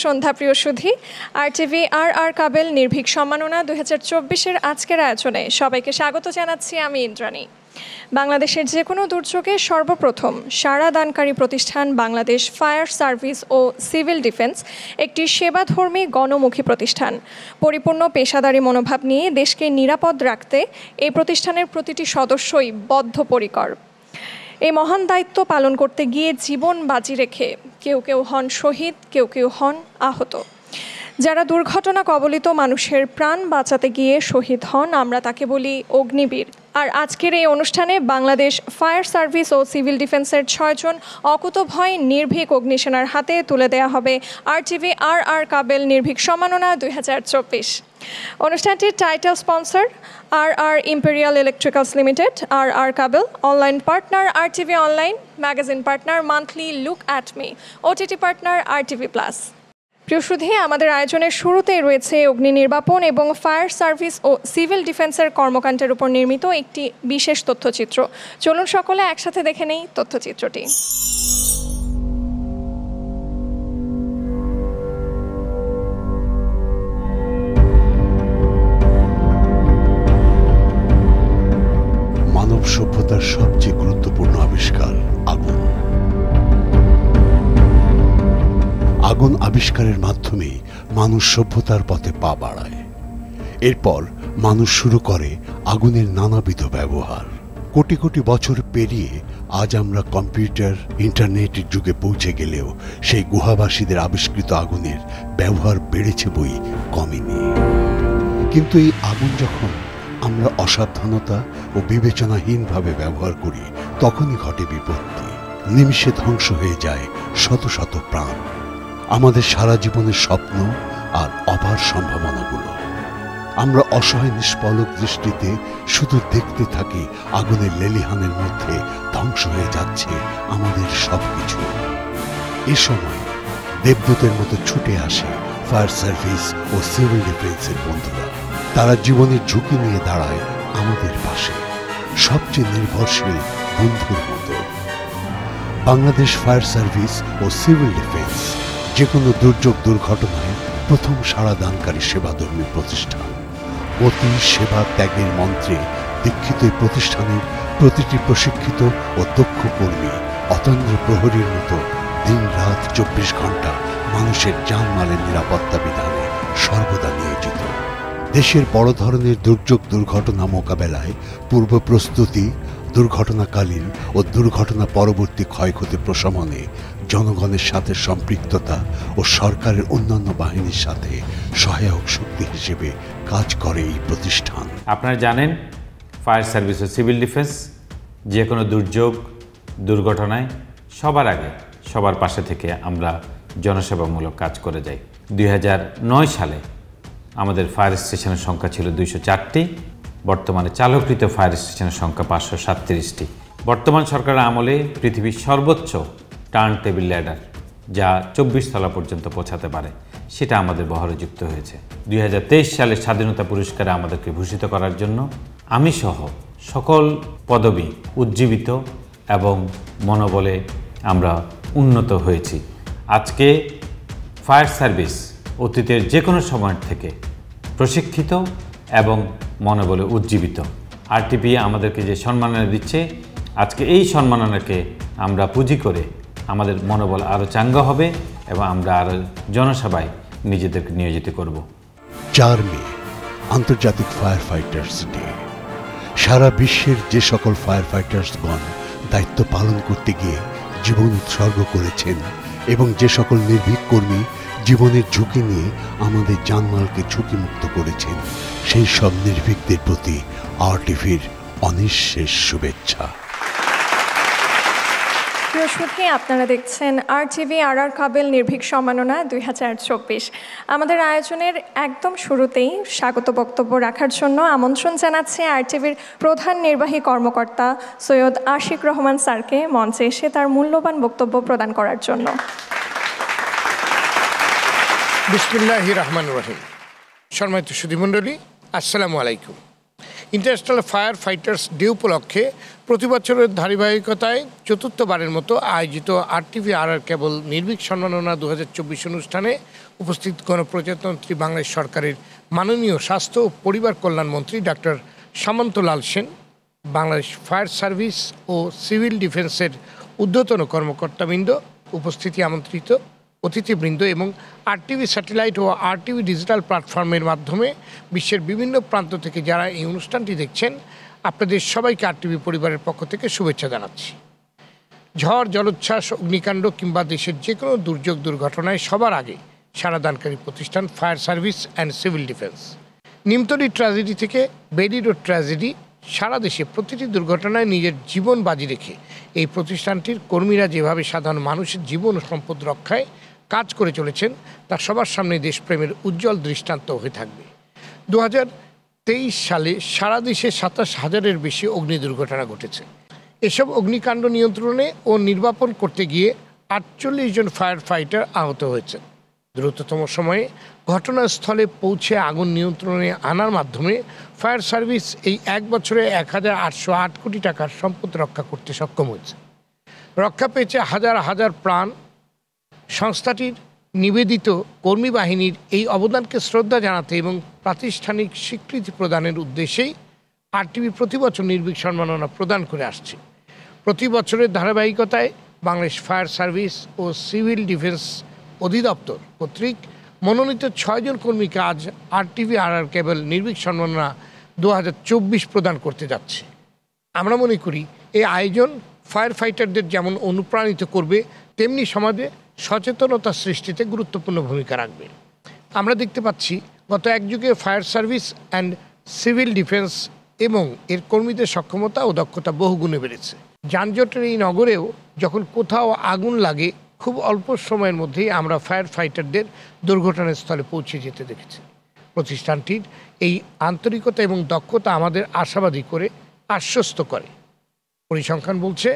সন্ধ্যা প্রিয় সুধী। RTV আর কাবেল নির্ভীক সম্মাননা 2024-এর আজকের আয়োজনে সবাইকে স্বাগত জানাচ্ছি আমি ইন্দ্রাণী। বাংলাদেশের যে কোনো দুর্যোগে সর্বপ্রথম সাড়া দানকারী প্রতিষ্ঠান বাংলাদেশ ফায়ার সার্ভিস ও সিভিল ডিফেন্স একটি সেবাধর্মী গণমুখী প্রতিষ্ঠান। পরিপূর্ণ পেশাদারী মনোভাব নিয়ে দেশকে নিরাপদ রাখতে এই প্রতিষ্ঠানের প্রতিটি সদস্যই বদ্ধপরিকর। এই মহান দায়িত্ব পালন করতে গিয়ে জীবন বাজি রেখে কেউ কেউ হন শহীদ, কেউ কেউ হন আহত। যারা দুর্ঘটনা কবলিত মানুষের প্রাণ বাঁচাতে গিয়ে শহীদ হন আমরা তাকে বলি অগ্নিবীর। আর আজকের এই অনুষ্ঠানে বাংলাদেশ ফায়ার সার্ভিস ও সিভিল ডিফেন্সের 6 জন অকুতভয় নির্ভীক অগ্নিসেনার হাতে তুলে দেয়া হবে RTV আর কাবেল নির্ভীক সম্মাননা 2024। অনুষ্ঠানটির title sponsor R Imperial Electricals Limited, R Kabel online partner RTV online, magazine partner Monthly Look At Me, OTT partner RTV+। প্রিয় সুধী, আমাদের আয়োজনের শুরুতেই রয়েছে অগ্নি নির্বাপন এবং ফায়ার সার্ভিস ও সিভিল ডিফেন্সের কর্মকাণ্ডের উপর নির্মিত একটি বিশেষ তথ্যচিত্র। চলুন সকলে একসাথে দেখে নেই তথ্যচিত্রটি। মানব সভ্যতার সবচেয়ে গুরুত্বপূর্ণ আবিষ্কার আগুন। আগুন আবিষ্কারের মাধ্যমে মানুষ সভ্যতার পথে পা বাড়ায়। এরপর মানুষ শুরু করে আগুনের নানাবিধ ব্যবহার। কোটি কোটি বছর পেরিয়ে আজ আমরা কম্পিউটার, ইন্টারনেটের যুগে পৌঁছে গেলেও সেই গুহাবাসীদের আবিষ্কৃত আগুনের ব্যবহার বেড়েছে বই কমেনি। কিন্তু এই আগুন যখন আমরা অসাবধানতা ও বিবেচনাহীনভাবে ব্যবহার করি তখনই ঘটে বিপত্তি। নিমিষে ধ্বংস হয়ে যায় শত শত প্রাণ, আমাদের সারা জীবনের স্বপ্ন আর অপার সম্ভাবনাগুলো। আমরা অসহায় নিষ্পলক দৃষ্টিতে শুধু দেখতে থাকি আগুনের লেলিহানের মধ্যে ধ্বংস হয়ে যাচ্ছে আমাদের সবকিছু। এ সময় দেবদূতের মতো ছুটে আসে ফায়ার সার্ভিস ও সিভিল ডিফেন্সের বন্ধুরা। তারা জীবনের ঝুঁকি নিয়ে দাঁড়ায় আমাদের পাশে, সবচেয়ে নির্ভরশীল বন্ধুর মতো। বাংলাদেশ ফায়ার সার্ভিস ও সিভিল ডিফেন্স যে কোনো দুর্যোগ দুর্ঘটনায় প্রথম সাড়া দানকারী সেবাধর্মী প্রতিষ্ঠান। অতি সেবা ত্যাগের মন্ত্রে দীক্ষিত এই প্রতিষ্ঠানের প্রতিটি প্রশিক্ষিত ও দক্ষ কর্মী অতন্দ্র প্রহরীর মতো দিন রাত 24 ঘন্টা মানুষের জানমালের নিরাপত্তা বিধানে সর্বদা নিয়োজিত। দেশের বড় ধরনের দুর্যোগ দুর্ঘটনা মোকাবেলায় পূর্ব প্রস্তুতি, দুর্ঘটনাকালীন ও দুর্ঘটনা পরবর্তী ক্ষয়ক্ষতি প্রশমনে জনগণের সাথে সম্পৃক্ততা ও সরকারের অন্যান্য বাহিনীর সাথে সহায়ক শক্তি হিসেবে কাজ করে এই প্রতিষ্ঠান। আপনারা জানেন ফায়ার সার্ভিস ও সিভিল ডিফেন্স যে কোনো দুর্যোগ দুর্ঘটনায় সবার আগে সবার পাশে থেকে আমরা জনসেবামূলক কাজ করে যাই। 2009 সালে আমাদের ফায়ার স্টেশনের সংখ্যা ছিল 204টি। বর্তমানে চালকৃত ফায়ার স্টেশনের সংখ্যা 537টি। বর্তমান সরকারের আমলে পৃথিবীর সর্বোচ্চ টার্ন টেবিল ল্যাডার যা 24 তলা পর্যন্ত পৌঁছাতে পারে সেটা আমাদের বহরে যুক্ত হয়েছে। 2023 সালের স্বাধীনতা পুরস্কারে আমাদেরকে ভূষিত করার জন্য আমি সহ সকল পদবি উজ্জীবিত এবং মনোবলে আমরা উন্নত হয়েছি। আজকে ফায়ার সার্ভিস অতীতের যে কোনো সময়ের থেকে প্রশিক্ষিত এবং মনোবলে উজ্জীবিত। RTV আমাদেরকে যে সম্মাননা দিচ্ছে, আজকে এই সম্মাননাকে আমরা পুঁজি করে আমাদের মনোবল আরও চাঙ্গা হবে এবং আমরা আরও জনসেবায় নিজেদেরকে নিয়োজিত করব। 4 মে আন্তর্জাতিক ফায়ার ফাইটার্স ডে। সারা বিশ্বের যে সকল ফায়ার ফাইটার্সগণ দায়িত্ব পালন করতে গিয়ে জীবন উৎসর্গ করেছেন এবং যে সকল নির্ভীক কর্মী জীবনের ঝুঁকি নিয়ে আমাদের জানমালকে ঝুঁকিমুক্ত করেছেন, সেই সব নির্ভীকদের প্রতি RTVর অনিঃশেষ শুভেচ্ছা। প্রিয় সুধী, আপনারা দেখছেন RTV আর কাবেল নির্ভীক সম্মাননা 2024। আমাদের আয়োজনের একদম শুরুতেই স্বাগত বক্তব্য রাখার জন্য আমন্ত্রণ জানাচ্ছি RTVর প্রধান নির্বাহী কর্মকর্তা সৈয়দ আশিক রহমান স্যারকে মঞ্চে এসে তার মূল্যবান বক্তব্য প্রদান করার জন্য। বিসমিল্লাহির রহমানির রহিম। সম্মানিত সুধীমণ্ডলী, আসসালামু আলাইকুম। ইন্টারন্যাশনাল ফায়ার ফাইটার্স ডে উপলক্ষে প্রতি বছরের ধারাবাহিকতায় চতুর্থবারের মতো আয়োজিত RTVRR কেবল নির্ভীক সম্মাননা 2024 অনুষ্ঠানে উপস্থিত গণপ্রজাতন্ত্রী বাংলাদেশ সরকারের মাননীয় স্বাস্থ্য ও পরিবার কল্যাণ মন্ত্রী ডক্টর সামন্ত লাল সেন, বাংলাদেশ ফায়ার সার্ভিস ও সিভিল ডিফেন্সের ঊর্ধ্বতন কর্মকর্তাবৃন্দ, উপস্থিতি আমন্ত্রিত অতিথিবৃন্দ এবং RTV স্যাটেলাইট ও RTV ডিজিটাল প্ল্যাটফর্মের মাধ্যমে বিশ্বের বিভিন্ন প্রান্ত থেকে যারা এই অনুষ্ঠানটি দেখছেন, আপনাদের সবাইকে RTV পরিবারের পক্ষ থেকে শুভেচ্ছা জানাচ্ছি। ঝড়, জলোচ্ছ্বাস, অগ্নিকাণ্ড কিংবা দেশের যে কোনো দুর্যোগ দুর্ঘটনায় সবার আগে সাড়াদানকারী প্রতিষ্ঠান fire service and civil defence. Nimtali tragedy থেকে বেলি রোড ট্র্যাজেডি, সারা দেশে প্রতিটি দুর্ঘটনায় নিজের জীবন বাজি রেখে এই প্রতিষ্ঠানটির কর্মীরা যেভাবে সাধারণ মানুষের জীবন ও সম্পদ রক্ষায় কাজ করে চলেছেন তা সবার সামনে দেশপ্রেমের উজ্জ্বল দৃষ্টান্ত হয়ে থাকবে। 2023 সালে সারা দেশে 27,000-এর বেশি অগ্নি দুর্ঘটনা ঘটেছে। এসব অগ্নিকাণ্ড নিয়ন্ত্রণে ও নির্বাপন করতে গিয়ে 48 জন ফায়ার ফাইটার আহত হয়েছে। দ্রুততম সময়ে ঘটনাস্থলে পৌঁছে আগুন নিয়ন্ত্রণে আনার মাধ্যমে ফায়ার সার্ভিস এই এক বছরে 1,808 কোটি টাকার সম্পদ রক্ষা করতে সক্ষম হয়েছে। রক্ষা পেয়েছে হাজার হাজার প্রাণ। সংস্থাটির নিবেদিত কর্মী বাহিনীর এই অবদানকে শ্রদ্ধা জানাতে এবং প্রাতিষ্ঠানিক স্বীকৃতি প্রদানের উদ্দেশ্যেই RTV প্রতি বছর নির্ভীক সম্মাননা প্রদান করে আসছে। প্রতি বছরের ধারাবাহিকতায় বাংলাদেশ ফায়ার সার্ভিস ও সিভিল ডিফেন্স অধিদপ্তর কর্তৃক মনোনীত 6 জন কর্মীকে আজ RTVRR কেবল নির্ভীক সম্মাননা 2024 প্রদান করতে যাচ্ছে। আমরা মনে করি এই আয়োজন ফায়ার ফাইটারদের যেমন অনুপ্রাণিত করবে, তেমনি সমাজে সচেতনতা সৃষ্টিতে গুরুত্বপূর্ণ ভূমিকা রাখবে। আমরা দেখতে পাচ্ছি গত এক যুগে fire service and civil defence এবং এর কর্মীদের সক্ষমতা ও দক্ষতা বহুগুণে বেড়েছে। যানজটের এই নগরেও যখন কোথাও আগুন লাগে, খুব অল্প সময়ের মধ্যেই আমরা ফায়ার ফাইটারদের দুর্ঘটনাস্থলে পৌঁছে যেতে দেখেছি। প্রতিষ্ঠানটির এই আন্তরিকতা এবং দক্ষতা আমাদের আশাবাদী করে আশ্বস্ত করে। পরিসংখ্যান বলছে,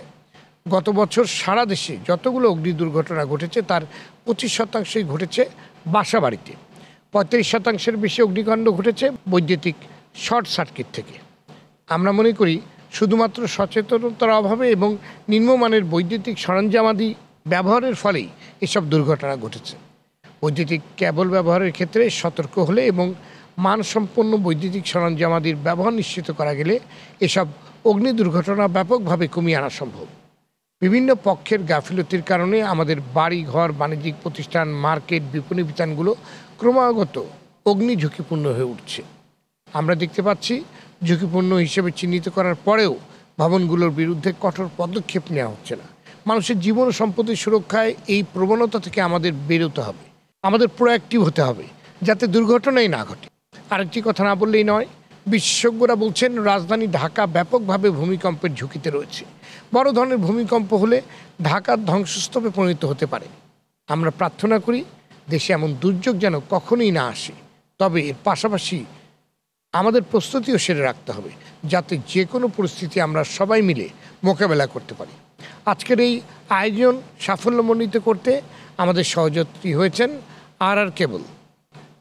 গত বছর সারা দেশে যতগুলো অগ্নি দুর্ঘটনা ঘটেছে তার 25% ঘটেছে বাসা বাড়িতে, 35%-এর বেশি অগ্নিকাণ্ড ঘটেছে বৈদ্যুতিক শর্ট সার্কিট থেকে। আমরা মনে করি শুধুমাত্র সচেতনতার অভাবে এবং নিম্নমানের বৈদ্যুতিক সরঞ্জামাদি ব্যবহারের ফলেই এসব দুর্ঘটনা ঘটেছে। বৈদ্যুতিক কেবল ব্যবহারের ক্ষেত্রে সতর্ক হলে এবং মানসম্পন্ন বৈদ্যুতিক সরঞ্জামাদির ব্যবহার নিশ্চিত করা গেলে এসব অগ্নি দুর্ঘটনা ব্যাপকভাবে কমিয়ে আনা সম্ভব। বিভিন্ন পক্ষের গাফিলতির কারণে আমাদের বাড়ি, ঘর, বাণিজ্যিক প্রতিষ্ঠান, মার্কেট, বিপণী বিতানগুলো ক্রমাগত অগ্নি ঝুঁকিপূর্ণ হয়ে উঠছে। আমরা দেখতে পাচ্ছি ঝুঁকিপূর্ণ হিসেবে চিহ্নিত করার পরেও ভবনগুলোর বিরুদ্ধে কঠোর পদক্ষেপ নেওয়া হচ্ছে না। মানুষের জীবন ও সম্পদের সুরক্ষায় এই প্রবণতা থেকে আমাদের বেরোতে হবে, আমাদের প্রোঅ্যাক্টিভ হতে হবে যাতে দুর্ঘটনাই না ঘটে। আরেকটি কথা না বললেই নয়, বিশেষজ্ঞরা বলছেন রাজধানী ঢাকা ব্যাপকভাবে ভূমিকম্পের ঝুঁকিতে রয়েছে। বড় ধরনের ভূমিকম্প হলে ঢাকার ধ্বংসস্তূপে পরিণত হতে পারে। আমরা প্রার্থনা করি দেশে এমন দুর্যোগ যেন কখনোই না আসে। তবে এর পাশাপাশি আমাদের প্রস্তুতিও সেরে রাখতে হবে যাতে যে কোনো পরিস্থিতি আমরা সবাই মিলে মোকাবেলা করতে পারি। আজকের এই আয়োজন সাফল্যমণ্ডিত করতে আমাদের সহযাত্রী হয়েছেন RR কেবল।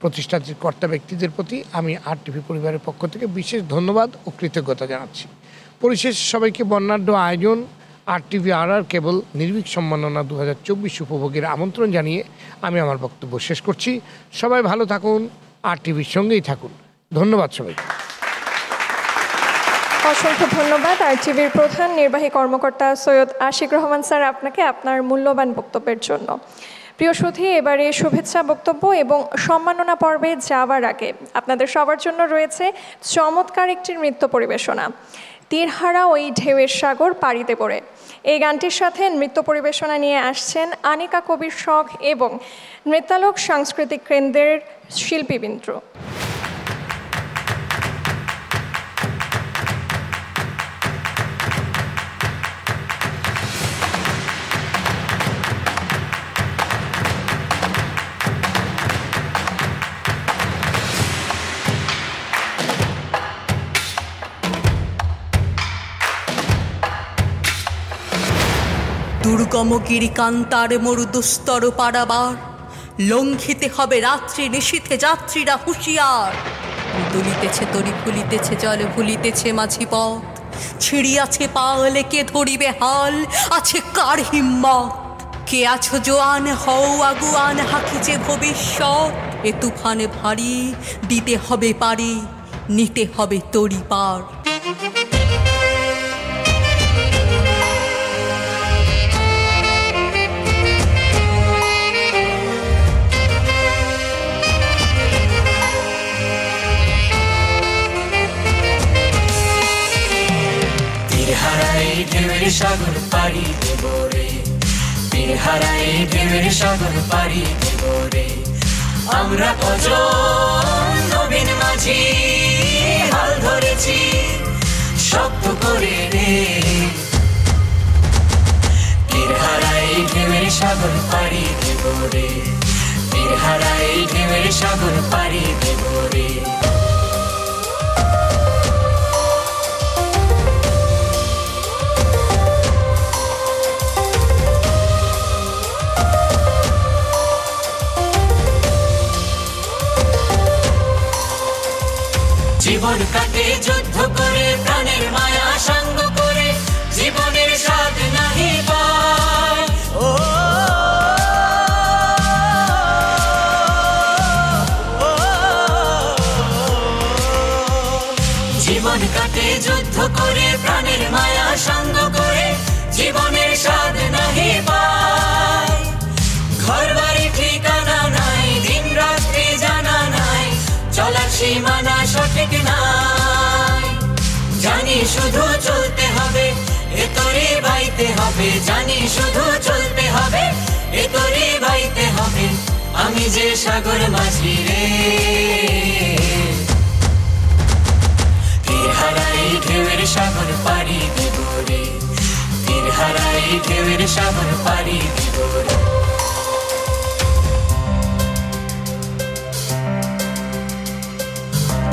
প্রতিষ্ঠানটির কর্তা ব্যক্তিদের প্রতি আমি RTV পরিবারের পক্ষ থেকে বিশেষ ধন্যবাদ ও কৃতজ্ঞতা জানাচ্ছি। পরিশেষে সবাইকে বর্ণাঢ্য আয়োজন RTVRR কেবল নির্ভীক সম্মাননা 2024 উপভোগের আমন্ত্রণ জানিয়ে আমি আমার বক্তব্য শেষ করছি। সবাই ভালো থাকুন, RTVর সঙ্গেই থাকুন। ধন্যবাদ সবাইকে। অসংখ্য ধন্যবাদ RTVর প্রধান নির্বাহী কর্মকর্তা সৈয়দ আশিক রহমান স্যার, আপনাকে আপনার মূল্যবান বক্তব্যের জন্য। প্রিয় সুধী, এবারে শুভেচ্ছা বক্তব্য এবং সম্মাননা পর্বে যাওয়ার আগে আপনাদের সবার জন্য রয়েছে চমৎকার একটি নৃত্য পরিবেশনা, তীরহারা ওই ঢেউয়ের সাগর পাড়িতে পড়ে। এই গানটির সাথে নৃত্য পরিবেশনা নিয়ে আসছেন আনিকা কবির শখ এবং নৃত্যালোক সাংস্কৃতিক কেন্দ্রের শিল্পীবৃন্দ। দুর্গম গিরিকান্তার মরুদুস্তর পারাবার, লঙ্ঘিতে হবে রাত্রি নিশীথে যাত্রীরা হুঁশিয়ার। দুলিতেছে তরি ফুলিতেছে জল ভুলিতেছে মাঝি পথ, ছিড়িয়াছে পাল কে ধরিবে হাল, আছে কার হিম্মত। কে আছো জোয়ান হও আগুয়ান, হাঁকিছে ভবিষ্যৎ। এ তুফানে ভারী দিতে হবে পারি, নিতে হবে তরি পার। ঢেউয়ের সাগর পাড়ি দেব রে, তীর হারাই ঢেউয়ের সাগর পাড়ি দেব রে। আমরা কজন নবীন মাঝি হাল ধরেছি শক্ত করে রে, তীর হারাই ঢেউয়ের সাগর পাড়ি দেব রে, তীর হারাই ঢেউয়ের সাগর পাড়ি দেব রে। জীবন কাটে যুদ্ধ করে, প্রাণের মায়া সঙ্গ করে, জীবনের স্বাদ নাহি পায়। জীবন কাটে যুদ্ধ করে, প্রাণের মায়া সঙ্গ করে, জীবনের স্বাদ নাহি পায়। ঘর বাড়ি ঠিকানা নাই, দিন রাত্রি জানা নাই, চলার সীমানা সঠিক নাই। জানি শুধু চলতে হবে, এ তরি বাইতে হবে, জানি শুধু চলতে হবে, এ তরি বাইতে হবে। আমি যে সাগর মাঝি রে, তীর হারাই ঢেউয়ের সাগর পাড়ি দেব রে, তীর হারাই ঢেউয়ের সাগর পাড়ি দেব রে।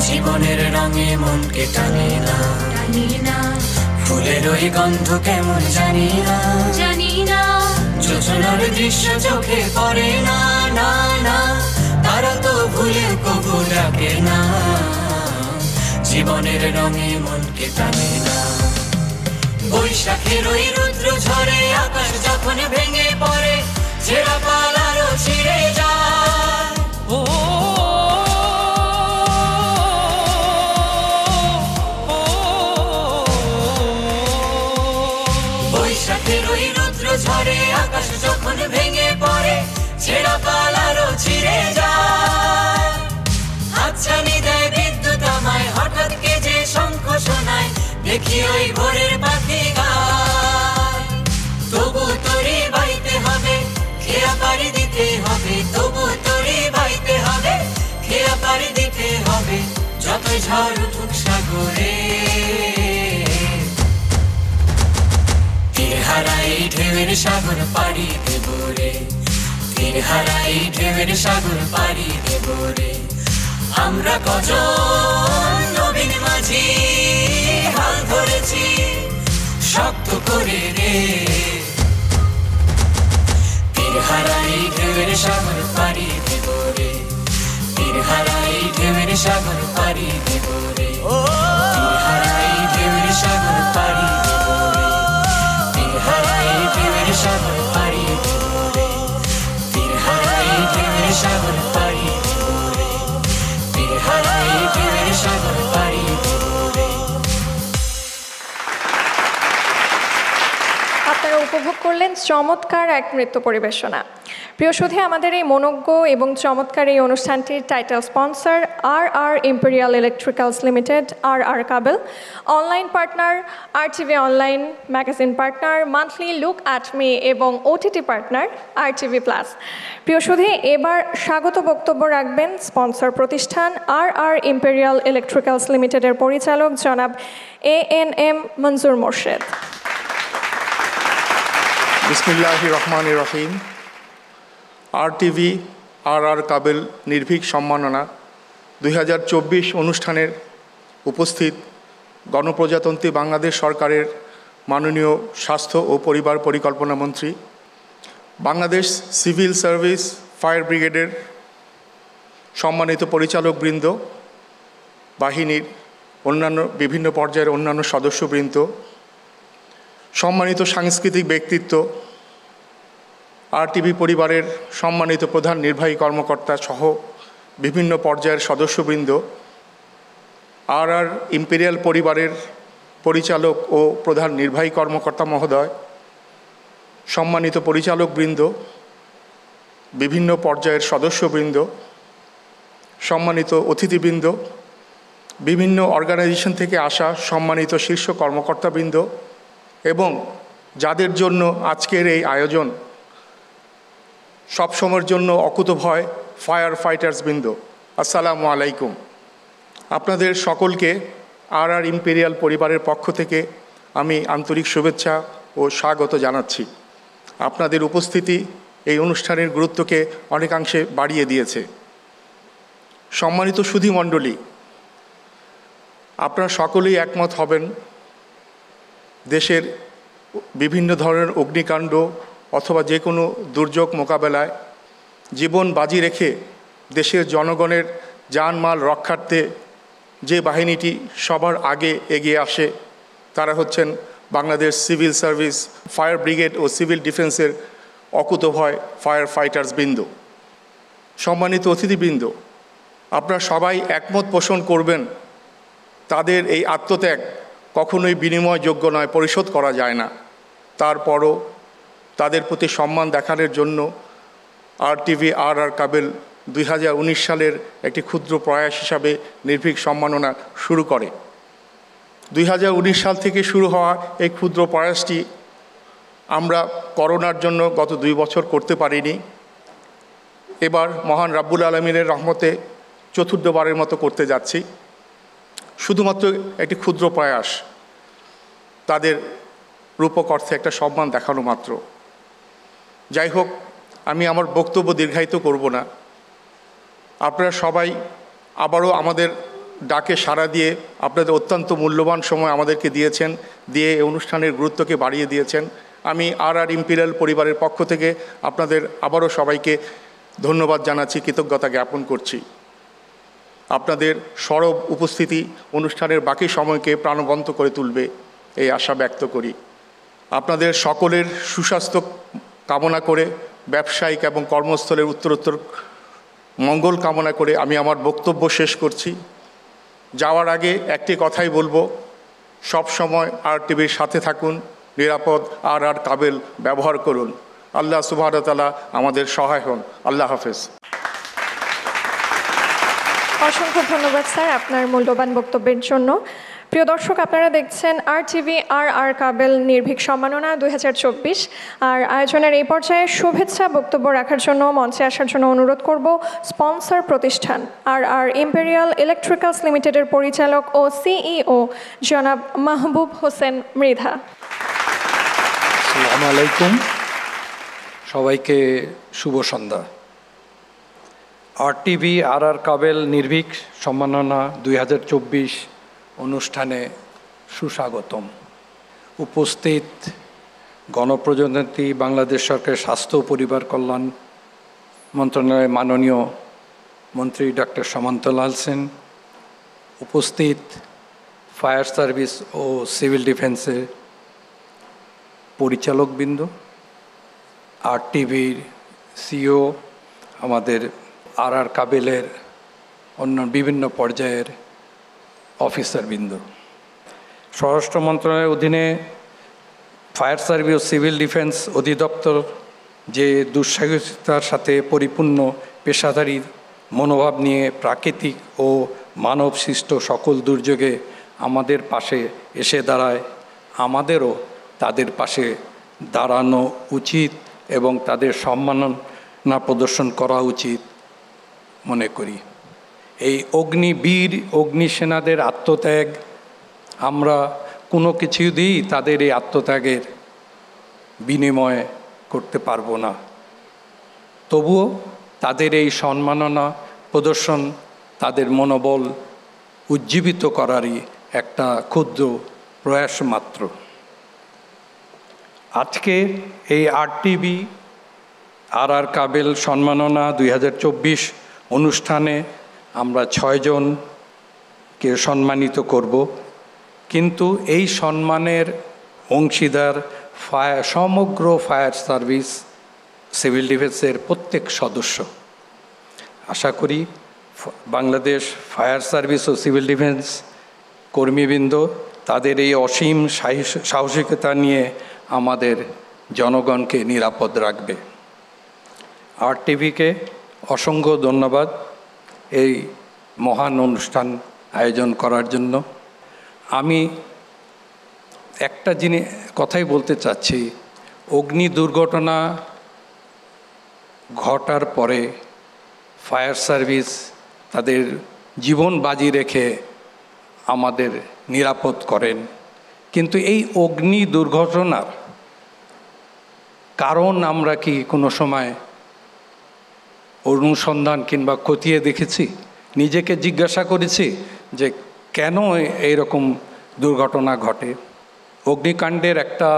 জীবনের রঙে মনকে টানে না, ফুলের ওই গন্ধ কেমন জানি না, যোজনার দৃশ্য চোখে পড়ে না, না না তারা তো ভুলে কবু ডাকে না। জীবনের রঙে মনকে টানে না, বৈশাখের ওই রুদ্র ঝড়ে আকাশ যখন ভেঙে পড়ে, ছেঁড়া পালারও ছিঁড়ে যায়। বৈশাখের ওই রুদ্র ঝড়ে আকাশ যখন ভেঙে পড়ে, ছেঁড়া পালারও ছিঁড়ে যায়। হাতছানি দেয় বিদ্যুৎ আমায়, হঠাৎ কে যে শঙ্খ শোনায়, দেখি ওই ভোরের পাখি গায়। তবু তরি বাইতে হবে, খেয়া পাড়ি দিতে হবে, তবু তরি বাইতে হবে, খেয়া পাড়ি দিতে হবে, যতই ঝড় উঠুক সাগরে। তীর হারাই ঢেউয়ের সাগর পাড়ি দেব রে, তীর হারাই ঢেউয়ের সাগর পাড়ি দেব রে। আমরা কজন নবীন মাঝি হাল ধরেছি শক্ত করে রে, তীর হারাই ঢেউয়ের সাগর পাড়ি দেব রে, তীর হারাই ঢেউয়ের সাগর পাড়ি দেব রে, তীর হারাই ঢেউয়ের সাগর পাড়ি দেব রে, তীর হারাই ঢেউয়ের সাগর পাড়ি দেব রে, তীর হারাই ঢেউয়ের সাগর পাড়ি দেব রে, তীর হারাই ঢেউয়ের সাগর পাড়ি দেব রে। আপনারা উপভোগ করলেন চমৎকার এক নৃত্য পরিবেশনা। প্রিয় সুধী, আমাদের এই মনোজ্ঞ এবং চমৎকার এই অনুষ্ঠানটির title sponsor R Imperial Electricals Limited, R Kabel, online partner RTV online, magazine partner Monthly Look At Me এবং OTT পার্টনার RTV+। প্রিয় সুধী, এবার স্বাগত বক্তব্য রাখবেন স্পন্সর প্রতিষ্ঠান আর ইম্পেরিয়াল ইলেকট্রিক্যালস লিমিটেডের পরিচালক জনাব ANM মনজুর মোর্শেদ। বিসমিল্লাহির রহমানির রহিম। RTV আর কাবেল নির্ভীক সম্মাননা 2024 অনুষ্ঠানের উপস্থিত গণপ্রজাতন্ত্রী বাংলাদেশ সরকারের মাননীয় স্বাস্থ্য ও পরিবার পরিকল্পনা মন্ত্রী, বাংলাদেশ সিভিল সার্ভিস ফায়ার ব্রিগেডের সম্মানিত পরিচালকবৃন্দ, বাহিনীর অন্যান্য বিভিন্ন পর্যায়ের অন্যান্য সদস্যবৃন্দ, সম্মানিত সাংস্কৃতিক ব্যক্তিত্ব, RTV পরিবারের সম্মানিত প্রধান নির্বাহী কর্মকর্তা সহ বিভিন্ন পর্যায়ের সদস্যবৃন্দ, ইম্পেরিয়াল পরিবারের পরিচালক ও প্রধান নির্বাহী কর্মকর্তা মহোদয়, সম্মানিত পরিচালকবৃন্দ, বিভিন্ন পর্যায়ের সদস্যবৃন্দ, সম্মানিত অতিথিবৃন্দ, বিভিন্ন অর্গানাইজেশন থেকে আসা সম্মানিত শীর্ষ কর্মকর্তাবৃন্দ এবং যাদের জন্য আজকের এই আয়োজন, সবসময়ের জন্য অকুতভয় ফায়ার ফাইটার্স বৃন্দ, আসসালামু আলাইকুম। আপনাদের সকলকে ইম্পেরিয়াল পরিবারের পক্ষ থেকে আমি আন্তরিক শুভেচ্ছা ও স্বাগত জানাচ্ছি। আপনাদের উপস্থিতি এই অনুষ্ঠানের গুরুত্বকে অনেকাংশে বাড়িয়ে দিয়েছে। সম্মানিত সুধীমণ্ডলী, আপনারা সকলেই একমত হবেন, দেশের বিভিন্ন ধরনের অগ্নিকাণ্ড অথবা যে কোনো দুর্যোগ মোকাবেলায় জীবন বাজি রেখে দেশের জনগণের জানমাল রক্ষার্থে যে বাহিনীটি সবার আগে এগিয়ে আসে তারা হচ্ছেন Bangladesh civil service, fire brigade ও সিভিল ডিফেন্সের অকুতভয় ফায়ার ফাইটার্স বৃন্দ। সম্মানিত অতিথিবৃন্দ, আপনারা সবাই একমত পোষণ করবেন, তাদের এই আত্মত্যাগ কখনোই বিনিময়যোগ্য নয়, পরিশোধ করা যায় না। তারপরও তাদের প্রতি সম্মান দেখানোর জন্য RTV কাবেল 2019 সালের একটি ক্ষুদ্র প্রয়াস হিসাবে নির্ভীক সম্মাননা শুরু করে। 2019 সাল থেকে শুরু হওয়া এই ক্ষুদ্র প্রয়াসটি আমরা করোনার জন্য গত 2 বছর করতে পারিনি। এবার মহান রাব্বুল আলামিনের রহমতে চতুর্থবারের মতো করতে যাচ্ছি। শুধুমাত্র একটি ক্ষুদ্র প্রয়াস, তাদের রূপক অর্থে একটা সম্মান দেখানো মাত্র। যাই হোক, আমি আমার বক্তব্য দীর্ঘায়িত করব না। আপনারা সবাই আবারও আমাদের ডাকে সাড়া দিয়ে আপনাদের অত্যন্ত মূল্যবান সময় আমাদেরকে দিয়েছেন, দিয়ে এই অনুষ্ঠানের গুরুত্বকে বাড়িয়ে দিয়েছেন। আমি ইম্পেরিয়াল পরিবারের পক্ষ থেকে আপনাদের আবারও সবাইকে ধন্যবাদ জানাচ্ছি, কৃতজ্ঞতা জ্ঞাপন করছি। আপনাদের সরব উপস্থিতি অনুষ্ঠানের বাকি সময়কে প্রাণবন্ত করে তুলবে এই আশা ব্যক্ত করি। আপনাদের সকলের সুস্বাস্থ্য কামনা করে, ব্যবসায়িক এবং কর্মস্থলের উত্তরোত্তর মঙ্গল কামনা করে আমি আমার বক্তব্য শেষ করছি। যাওয়ার আগে একটি কথাই বলবো, সব সময় RTVর সাথে থাকুন, নিরাপদ কাবেল ব্যবহার করুন। আল্লাহ সুবহানাহু ওয়া তাআলা আমাদের সহায় হন। আল্লাহ হাফেজ। অসংখ্য ধন্যবাদ স্যার আপনার মূল্যবান বক্তব্যের জন্য। প্রিয় দর্শক, আপনারা দেখছেন RTV কাবেল নির্ভীক সম্মাননা 2024। আর আয়োজনের এই পর্যায়ে শুভেচ্ছা বক্তব্য রাখার জন্য মঞ্চে আসার জন্য অনুরোধ করব স্পন্সর প্রতিষ্ঠান ইম্পেরিয়াল ইলেকট্রিক্যালস লিমিটেডের পরিচালক ও CEO জনাব মাহবুব হোসেন মৃধা। আসসালামু আলাইকুম, সবাইকে শুভ সন্ধ্যা। RTV কাবেল নির্ভীক সম্মাননা 2024 অনুষ্ঠানে সুস্বাগতম। উপস্থিত গণপ্রজাতন্ত্রী বাংলাদেশ সরকারের স্বাস্থ্য ও পরিবার কল্যাণ মন্ত্রণালয়ের মাননীয় মন্ত্রী ডক্টর সামন্তলাল সেন, উপস্থিত ফায়ার সার্ভিস ও সিভিল ডিফেন্সের পরিচালকবৃন্দ, RTVর CEO, আমাদের কাবেলের অন্য বিভিন্ন পর্যায়ের অফিসারবৃন্দ, স্বরাষ্ট্র মন্ত্রণালয়ের অধীনে ফায়ার সার্ভিস ও সিভিল ডিফেন্স অধিদপ্তর যে দুঃসাহসিকতার সাথে পরিপূর্ণ পেশাদারী মনোভাব নিয়ে প্রাকৃতিক ও মানব সৃষ্ট সকল দুর্যোগে আমাদের পাশে এসে দাঁড়ায়, আমাদেরও তাদের পাশে দাঁড়ানো উচিত এবং তাদের সম্মাননা প্রদর্শন করা উচিত মনে করি। এই অগ্নিবীর অগ্নিসেনাদের আত্মত্যাগ, আমরা কোনো কিছু দিয়েই তাদের এই আত্মত্যাগের বিনিময় করতে পারবো না। তবুও তাদের এই সম্মাননা প্রদর্শন তাদের মনোবল উজ্জীবিত করারই একটা ক্ষুদ্র প্রয়াস মাত্র। আজকে এই RTV কাবেল সম্মাননা 2024 অনুষ্ঠানে আমরা 6 জন কে সম্মানিত করব, কিন্তু এই সম্মানের অংশীদার সমগ্র ফায়ার সার্ভিস সিভিল ডিফেন্সের প্রত্যেক সদস্য। আশা করি বাংলাদেশ ফায়ার সার্ভিস ও সিভিল ডিফেন্স কর্মীবৃন্দ তাদের এই অসীম সাহসিকতা নিয়ে আমাদের জনগণকে নিরাপদ রাখবে। আরটিভিকে অসংখ্য ধন্যবাদ এই মহান অনুষ্ঠান আয়োজন করার জন্য। আমি একটা কথাই বলতে চাচ্ছি, অগ্নি দুর্ঘটনা ঘটার পরে ফায়ার সার্ভিস তাদের জীবন বাজি রেখে আমাদের নিরাপদ করেন, কিন্তু এই অগ্নি দুর্ঘটনার কারণ আমরা কি কোনো সময় অনুসন্ধান কিংবা খতিয়ে দেখেছি? নিজেকে জিজ্ঞাসা করেছি যে কেন এইরকম দুর্ঘটনা ঘটে? অগ্নিকাণ্ডের একটা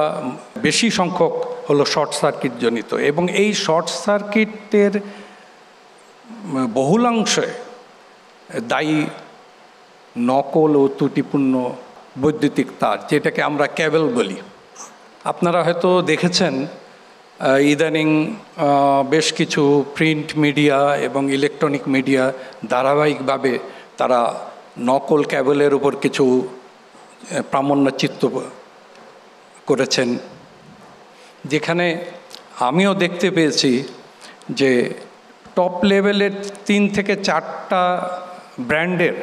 বেশি সংখ্যক হলো শর্ট সার্কিট জনিত, এবং এই শর্ট সার্কিটের বহুলাংশে দায়ী নকল ও ত্রুটিপূর্ণ বৈদ্যুতিক তার, যেটাকে আমরা ক্যাবেল বলি। আপনারা হয়তো দেখেছেন ইদানিং বেশ কিছু প্রিন্ট মিডিয়া এবং ইলেকট্রনিক মিডিয়া ধারাবাহিকভাবে তারা নকল ক্যাবেলের উপর কিছু প্রামাণ্যচিত্র করেছেন, যেখানে আমিও দেখতে পেয়েছি যে টপ লেভেলের 3 থেকে 4টা ব্র্যান্ডের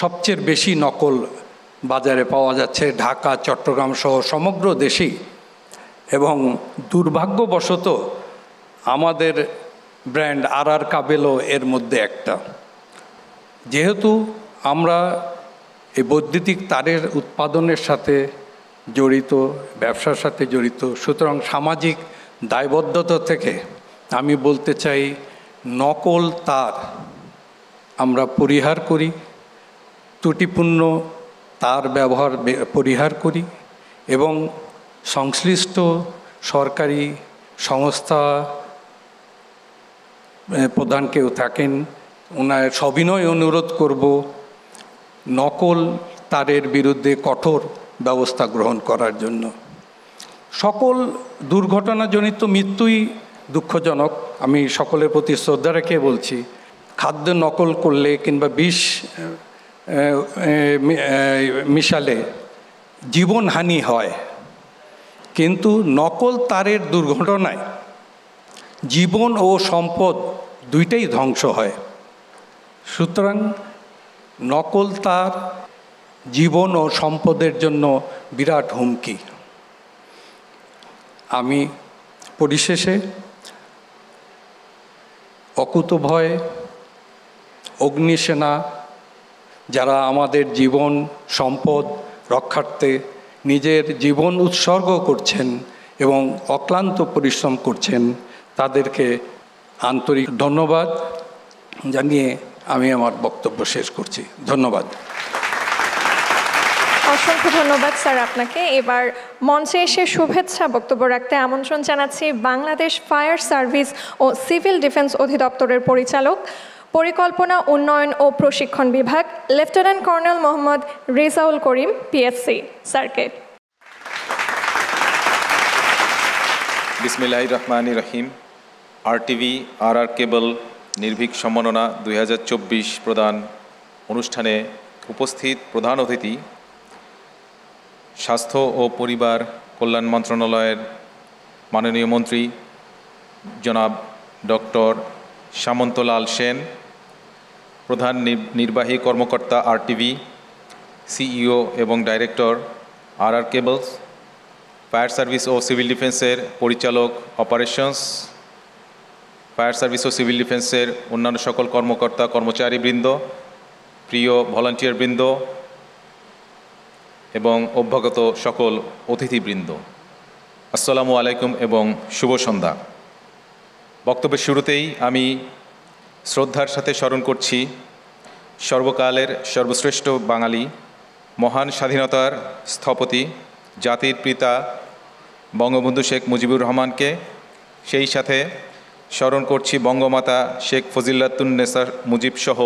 সবচেয়ে বেশি নকল বাজারে পাওয়া যাচ্ছে ঢাকা, চট্টগ্রাম সহ সমগ্র দেশেই। এবং দুর্ভাগ্যবশত আমাদের ব্র্যান্ড আর কাবেলও এর মধ্যে একটা। যেহেতু আমরা এই বৈদ্যুতিক তারের উৎপাদনের সাথে জড়িত, ব্যবসার সাথে জড়িত, সুতরাং সামাজিক দায়বদ্ধতা থেকে আমি বলতে চাই নকল তার আমরা পরিহার করি, ত্রুটিপূর্ণ তার ব্যবহার পরিহার করি, এবং সংশ্লিষ্ট সরকারি সংস্থা প্রধান কেউ থাকেন ওনার সবিনয় অনুরোধ করব নকল তারের বিরুদ্ধে কঠোর ব্যবস্থা গ্রহণ করার জন্য। সকল দুর্ঘটনাজনিত মৃত্যুই দুঃখজনক, আমি সকলের প্রতি শ্রদ্ধা রেখে বলছি। খাদ্য নকল করলে কিংবা বিষ মিশালে জীবনহানি হয়, কিন্তু নকল তারের দুর্ঘটনায় জীবন ও সম্পদ দুইটাই ধ্বংস হয়। সুতরাং নকল তার জীবন ও সম্পদের জন্য বিরাট হুমকি। আমি পরিশেষে অকুতভয় অগ্নিসেনা যারা আমাদের জীবন সম্পদ রক্ষার্থে নিজের জীবন উৎসর্গ করছেন এবং অক্লান্ত পরিশ্রম করছেন, তাদেরকে আন্তরিক ধন্যবাদ জানিয়ে আমি আমার বক্তব্য শেষ করছি। ধন্যবাদ। অসংখ্য ধন্যবাদ স্যার আপনাকে। এবার মঞ্চে এসে শুভেচ্ছা বক্তব্য রাখতে আমন্ত্রণ জানাচ্ছি বাংলাদেশ ফায়ার সার্ভিস ও সিভিল ডিফেন্স অধিদপ্তরের পরিচালক, পরিকল্পনা উন্নয়ন ও প্রশিক্ষণ বিভাগ, lieutenant colonel Mohammad Rezaul Karim, PSC স্যারকে। বিসমিল্লাহির রহমানির রহিম। আরটিভি আর কেবল নির্ভীক সম্মাননা 2024 প্রদান অনুষ্ঠানে উপস্থিত প্রধান অতিথি স্বাস্থ্য ও পরিবার কল্যাণ মন্ত্রণালয়ের মাননীয় মন্ত্রী জনাব ডক্টর সামন্তলাল সেন, প্রধান নির্বাহী কর্মকর্তা আরটিভি, সিইও এবং director R cables, fire service ও সিভিল ডিফেন্সের পরিচালক অপারেশনস, ফায়ার সার্ভিস ও সিভিল ডিফেন্সের অন্যান্য সকল কর্মকর্তা কর্মচারীবৃন্দ, প্রিয় ভলান্টিয়ারবৃন্দ এবং অভ্যাগত সকল অতিথিবৃন্দ, আসসালামু আলাইকুম এবং শুভ সন্ধ্যা। বক্তব্যের শুরুতেই আমি শ্রদ্ধার সাথে স্মরণ করছি সর্বকালের সর্বশ্রেষ্ঠ বাঙালি, মহান স্বাধীনতার স্থপতি, জাতির পিতা বঙ্গবন্ধু শেখ মুজিবুর রহমানকে। সেই সাথে স্মরণ করছি বঙ্গমাতা শেখ ফজিলাতুন্নেসা মুজিব সহ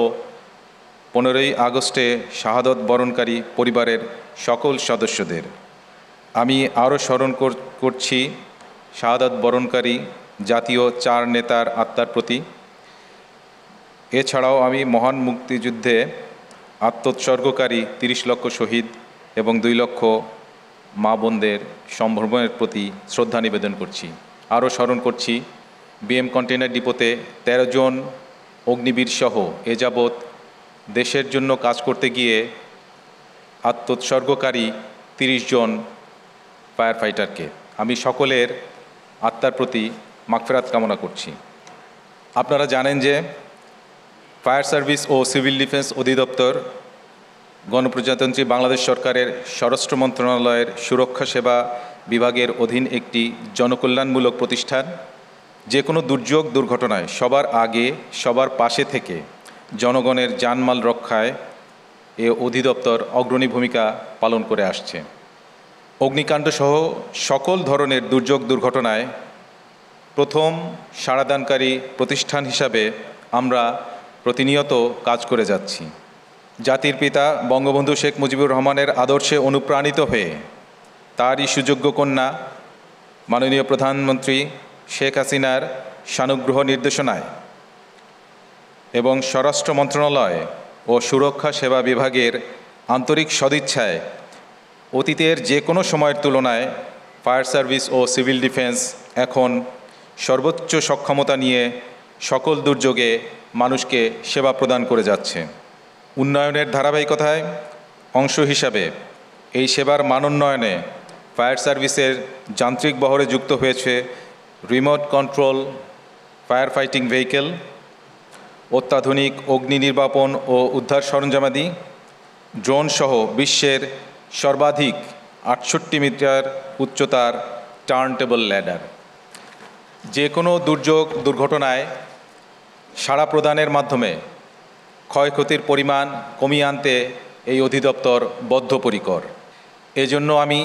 15ই আগস্টে শাহাদত বরণকারী পরিবারের সকল সদস্যদের। আমি আরও স্মরণ করছি শাহাদত বরণকারী জাতীয় 4 নেতার আত্মার প্রতি। এছাড়াও আমি মহান মুক্তিযুদ্ধে আত্মোৎসর্গকারী 30 লক্ষ শহীদ এবং 2 লক্ষ মা বোনদের সম্ভ্রমের প্রতি শ্রদ্ধা নিবেদন করছি। আরও স্মরণ করছি বিএম কন্টেইনার ডিপোতে 13 জন অগ্নিবীর সহ এ যাবৎ দেশের জন্য কাজ করতে গিয়ে আত্মোৎসর্গকারী 30 জন ফায়ার ফাইটারকে আমি সকলের আত্মার প্রতি মাগফিরাত কামনা করছি। আপনারা জানেন যে ফায়ার সার্ভিস ও সিভিল ডিফেন্স অধিদপ্তর গণপ্রজাতন্ত্রী বাংলাদেশ সরকারের স্বরাষ্ট্র মন্ত্রণালয়ের সুরক্ষা সেবা বিভাগের অধীন একটি জনকল্যাণমূলক প্রতিষ্ঠান। যে কোনো দুর্যোগ দুর্ঘটনায় সবার আগে সবার পাশে থেকে জনগণের জানমাল রক্ষায় এ অধিদপ্তর অগ্রণী ভূমিকা পালন করে আসছে। অগ্নিকাণ্ড সহ সকল ধরনের দুর্যোগ দুর্ঘটনায় প্রথম সাড়াদানকারী প্রতিষ্ঠান হিসাবে আমরা প্রতিনিয়ত কাজ করে যাচ্ছি। জাতির পিতা বঙ্গবন্ধু শেখ মুজিবুর রহমানের আদর্শে অনুপ্রাণিত হয়ে তারই সুযোগ্য কন্যা মাননীয় প্রধানমন্ত্রী শেখ হাসিনার সানুগ্রহ নির্দেশনায় এবং স্বরাষ্ট্র মন্ত্রণালয় ও সুরক্ষা সেবা বিভাগের আন্তরিক সদিচ্ছায় অতীতের যে কোনো সময়ের তুলনায় ফায়ার সার্ভিস ও সিভিল ডিফেন্স এখন সর্বোচ্চ সক্ষমতা নিয়ে সকল দুর্যোগে মানুষকে সেবা প্রদান করে যাচ্ছে। উন্নয়নের ধারাবাহিকতায় অংশ হিসাবে এই সেবার মানোন্নয়নে ফায়ার সার্ভিসের যান্ত্রিক বহরে যুক্ত হয়েছে remote control fire fighting vehicle, অত্যাধুনিক অগ্নি নির্বাপন ও উদ্ধার সরঞ্জামাদি, ড্রোন সহ বিশ্বের সর্বাধিক 68 মিটার উচ্চতার টার্ন টেবল ল্যাডার। যে কোনো দুর্যোগ দুর্ঘটনায় সাড়া প্রদানের মাধ্যমে ক্ষয়ক্ষতির পরিমাণ কমিয়ে আনতে এই অধিদপ্তর বদ্ধপরিকর। এজন্য আমি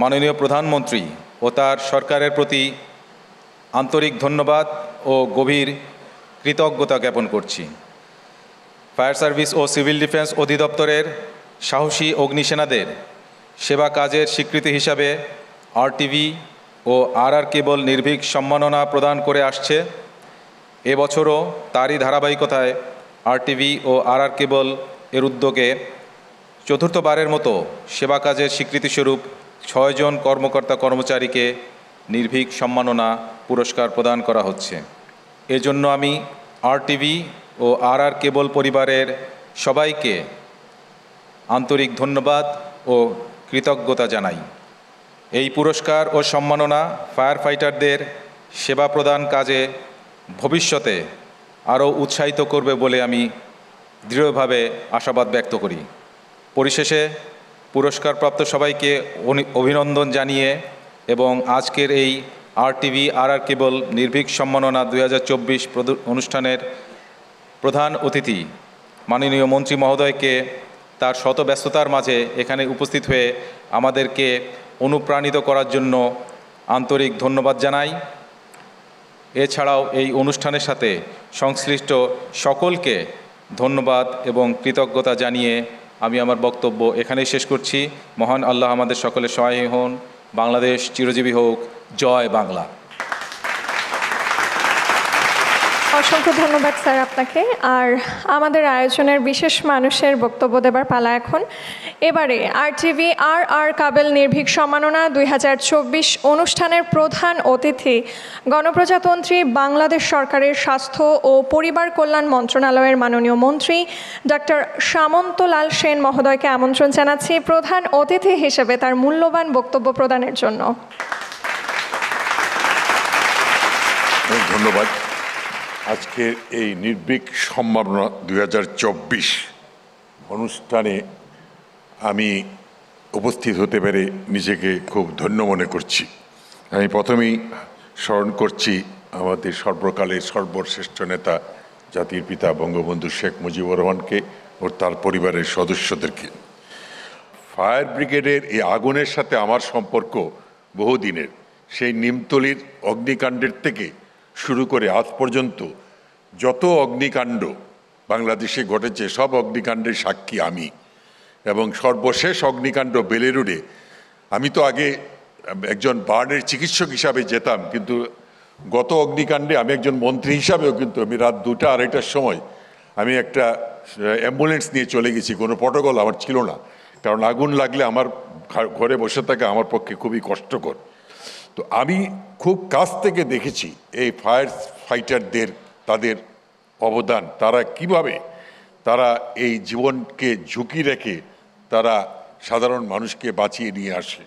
মাননীয় প্রধানমন্ত্রী ও তার সরকারের প্রতি আন্তরিক ধন্যবাদ ও গভীর কৃতজ্ঞতা জ্ঞাপন করছি। ফায়ার সার্ভিস ও সিভিল ডিফেন্স অধিদপ্তরের সাহসী অগ্নিসেনাদের সেবা কাজের স্বীকৃতি হিসাবে RTV ও RR কেবল নির্ভীক সম্মাননা প্রদান করে আসছে। এবছরও তারই ধারাবাহিকতায় RTV ও RR কেবল এর উদ্যোগে চতুর্থবারের মতো সেবা কাজের স্বীকৃতিস্বরূপ 6 জন কর্মকর্তা কর্মচারীকে নির্ভীক সম্মাননা পুরস্কার প্রদান করা হচ্ছে। এজন্য আমি RTV ও RR কেবল পরিবারের সবাইকে আন্তরিক ধন্যবাদ ও কৃতজ্ঞতা জানাই। এই পুরস্কার ও সম্মাননা ফায়ার ফাইটারদের সেবা প্রদান কাজে ভবিষ্যতে আরও উৎসাহিত করবে বলে আমি দৃঢ়ভাবে আশাবাদ ব্যক্ত করি। পরিশেষে পুরস্কারপ্রাপ্ত সবাইকে অভিনন্দন জানিয়ে এবং আজকের এই RTV RR কেবল নির্ভীক সম্মাননা 2024 অনুষ্ঠানের প্রধান অতিথি মাননীয় মন্ত্রী মহোদয়কে তার শত ব্যস্ততার মাঝে এখানে উপস্থিত হয়ে আমাদেরকে অনুপ্রাণিত করার জন্য আন্তরিক ধন্যবাদ জানাই। এছাড়াও এই অনুষ্ঠানের সাথে সংশ্লিষ্ট সকলকে ধন্যবাদ এবং কৃতজ্ঞতা জানিয়ে আমি আমার বক্তব্য এখানেই শেষ করছি। মহান আল্লাহ আমাদের সকলের সহায় হন। বাংলাদেশ চিরজীবী হোক। জয় বাংলা। অসংখ্য ধন্যবাদ স্যার আপনাকে। আর আমাদের আয়োজনের বিশেষ মানুষের বক্তব্য দেবার পালা এখন। এবারে RTV RR কাবেল নির্ভীক সম্মাননা 2024 অনুষ্ঠানের প্রধান অতিথি গণপ্রজাতন্ত্রী বাংলাদেশ সরকারের স্বাস্থ্য ও পরিবার কল্যাণ মন্ত্রণালয়ের মাননীয় মন্ত্রী ডক্টর সামন্তলাল সেন মহোদয়কে আমন্ত্রণ জানাচ্ছি প্রধান অতিথি হিসেবে তার মূল্যবান বক্তব্য প্রদানের জন্য। ধন্যবাদ। আজকের এই নির্ভীক সম্মাননা 2024 অনুষ্ঠানে আমি উপস্থিত হতে পেরে নিজেকে খুব ধন্য মনে করছি। আমি প্রথমেই স্মরণ করছি আমাদের সর্বকালের সর্বশ্রেষ্ঠ নেতা জাতির পিতা বঙ্গবন্ধু শেখ মুজিবুর রহমানকে ও তার পরিবারের সদস্যদেরকে। ফায়ার ব্রিগেডের এই আগুনের সাথে আমার সম্পর্ক বহুদিনের। সেই নিমতলির অগ্নিকাণ্ডের থেকে শুরু করে আজ পর্যন্ত যত অগ্নিকাণ্ড বাংলাদেশে ঘটেছে সব অগ্নিকাণ্ডের সাক্ষী আমি। এবং সর্বশেষ অগ্নিকাণ্ড বেলেরুডে আমি তো আগে একজন বার্নের চিকিৎসক হিসাবে যেতাম, কিন্তু গত অগ্নিকাণ্ডে আমি একজন মন্ত্রী হিসাবেও কিন্তু আমি রাত 2টা 2:30টার সময় আমি একটা অ্যাম্বুলেন্স নিয়ে চলে গেছি। কোনো প্রটোকল আমার ছিল না, কারণ আগুন লাগলে আমার ঘরে বসে থাকা আমার পক্ষে খুবই কষ্টকর। তো আমি খুব কাছ থেকে দেখেছি এই ফায়ার ফাইটারদের, তাদের অবদান, তারা কিভাবে তারা এই জীবনকে ঝুঁকি রেখে তারা সাধারণ মানুষকে বাঁচিয়ে নিয়ে আসে।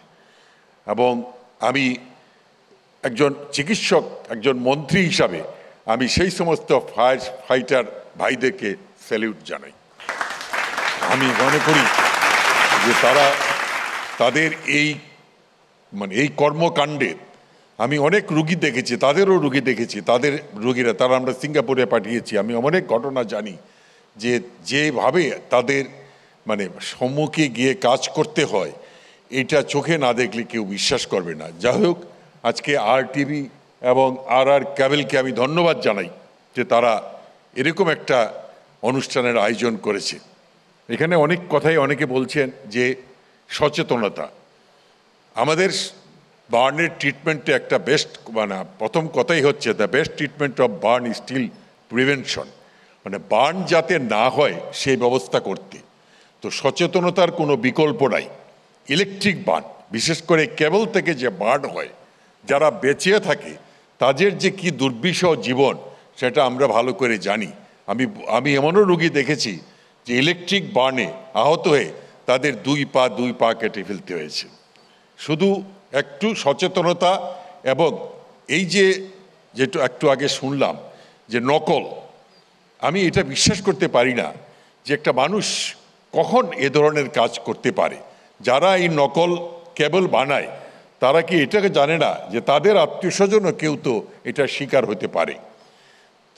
এবং আমি একজন চিকিৎসক, একজন মন্ত্রী হিসাবে আমি সেই সমস্ত ফায়ার ফাইটার ভাইদেরকে স্যালিউট জানাই। আমি মনে করি যে তারা তাদের এই কর্মকাণ্ডে আমি অনেক রুগী দেখেছি, তাদেরও রুগী দেখেছি, তাদের রুগীরা তারা আমরা সিঙ্গাপুরে পাঠিয়েছি। আমি অনেক ঘটনা জানি যে যেভাবে তাদের সম্মুখে গিয়ে কাজ করতে হয়, এটা চোখে না দেখলে কেউ বিশ্বাস করবে না। যাই হোক, আজকে RTV এবং RR ক্যাবেলকে আমি ধন্যবাদ জানাই যে তারা এরকম একটা অনুষ্ঠানের আয়োজন করেছে। এখানে অনেক কথাই অনেকে বলছেন যে সচেতনতা, আমাদের বার্নের ট্রিটমেন্টে একটা বেস্ট প্রথম কথাই হচ্ছে the best treatment of burn is still prevention, burn যাতে না হয় সেই ব্যবস্থা করতে। তো সচেতনতার কোনো বিকল্প নাই। ইলেকট্রিক বার্ন, বিশেষ করে কেবল থেকে যে বার্ন হয়, যারা বেঁচে থাকে তাদের যে কি দুর্বিষহ জীবন সেটা আমরা ভালো করে জানি। আমি এমনও রোগী দেখেছি যে ইলেকট্রিক বার্নে আহত হয়ে তাদের দুই পা কেটে ফেলতে হয়েছে। শুধু একটু সচেতনতা এবং এই যেটা একটু আগে শুনলাম যে নকল, আমি এটা বিশ্বাস করতে পারি না যে একটা মানুষ কখন এ ধরনের কাজ করতে পারে। যারা এই নকল কেবল বানায় তারা কি এটাকে জানে না যে তাদের আত্মীয় স্বজনও কেউ তো এটার শিকার হতে পারে।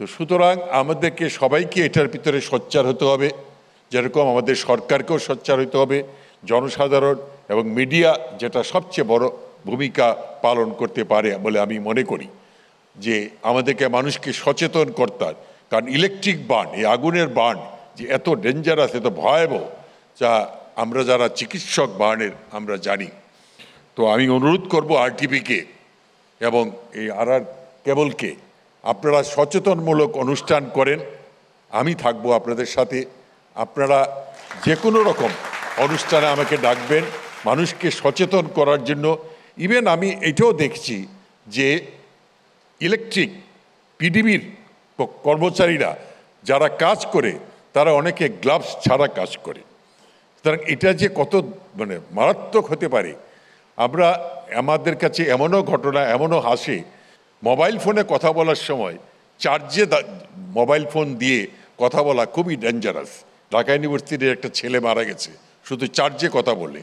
তো সুতরাং আমাদেরকে সবাইকে এটার ভিতরে সোচ্চার হতে হবে, যেরকম আমাদের সরকারকেও সোচ্চার হতে হবে, জনসাধারণ এবং মিডিয়া যেটা সবচেয়ে বড় ভূমিকা পালন করতে পারে বলে আমি মনে করি, যে আমাদেরকে মানুষকে সচেতন করতে হয়। কারণ ইলেকট্রিক বার্ন, এই আগুনের বার্ন যে এত ডেঞ্জারাস, এত ভয়াবহ, যা আমরা যারা চিকিৎসক বার্নের আমরা জানি। তো আমি অনুরোধ করব RTVকে এবং এই RR কেবলকে, আপনারা সচেতনমূলক অনুষ্ঠান করেন, আমি থাকবো আপনাদের সাথে। আপনারা যে কোনো রকম অনুষ্ঠানে আমাকে ডাকবেন মানুষকে সচেতন করার জন্য। ইভেন আমি এটাও দেখছি যে ইলেকট্রিক PDBর কর্মচারীরা যারা কাজ করে তারা অনেকে গ্লাভস ছাড়া কাজ করে। সুতরাং এটা যে কত মারাত্মক হতে পারে, আমাদের কাছে এমনও ঘটনা, এমনও হাসে, মোবাইল ফোনে কথা বলার সময় চার্জে মোবাইল ফোন দিয়ে কথা বলা খুবই ডেঞ্জারাস। ঢাকা ইউনিভার্সিটির একটা ছেলে মারা গেছে শুধু চার্জে কথা বলে,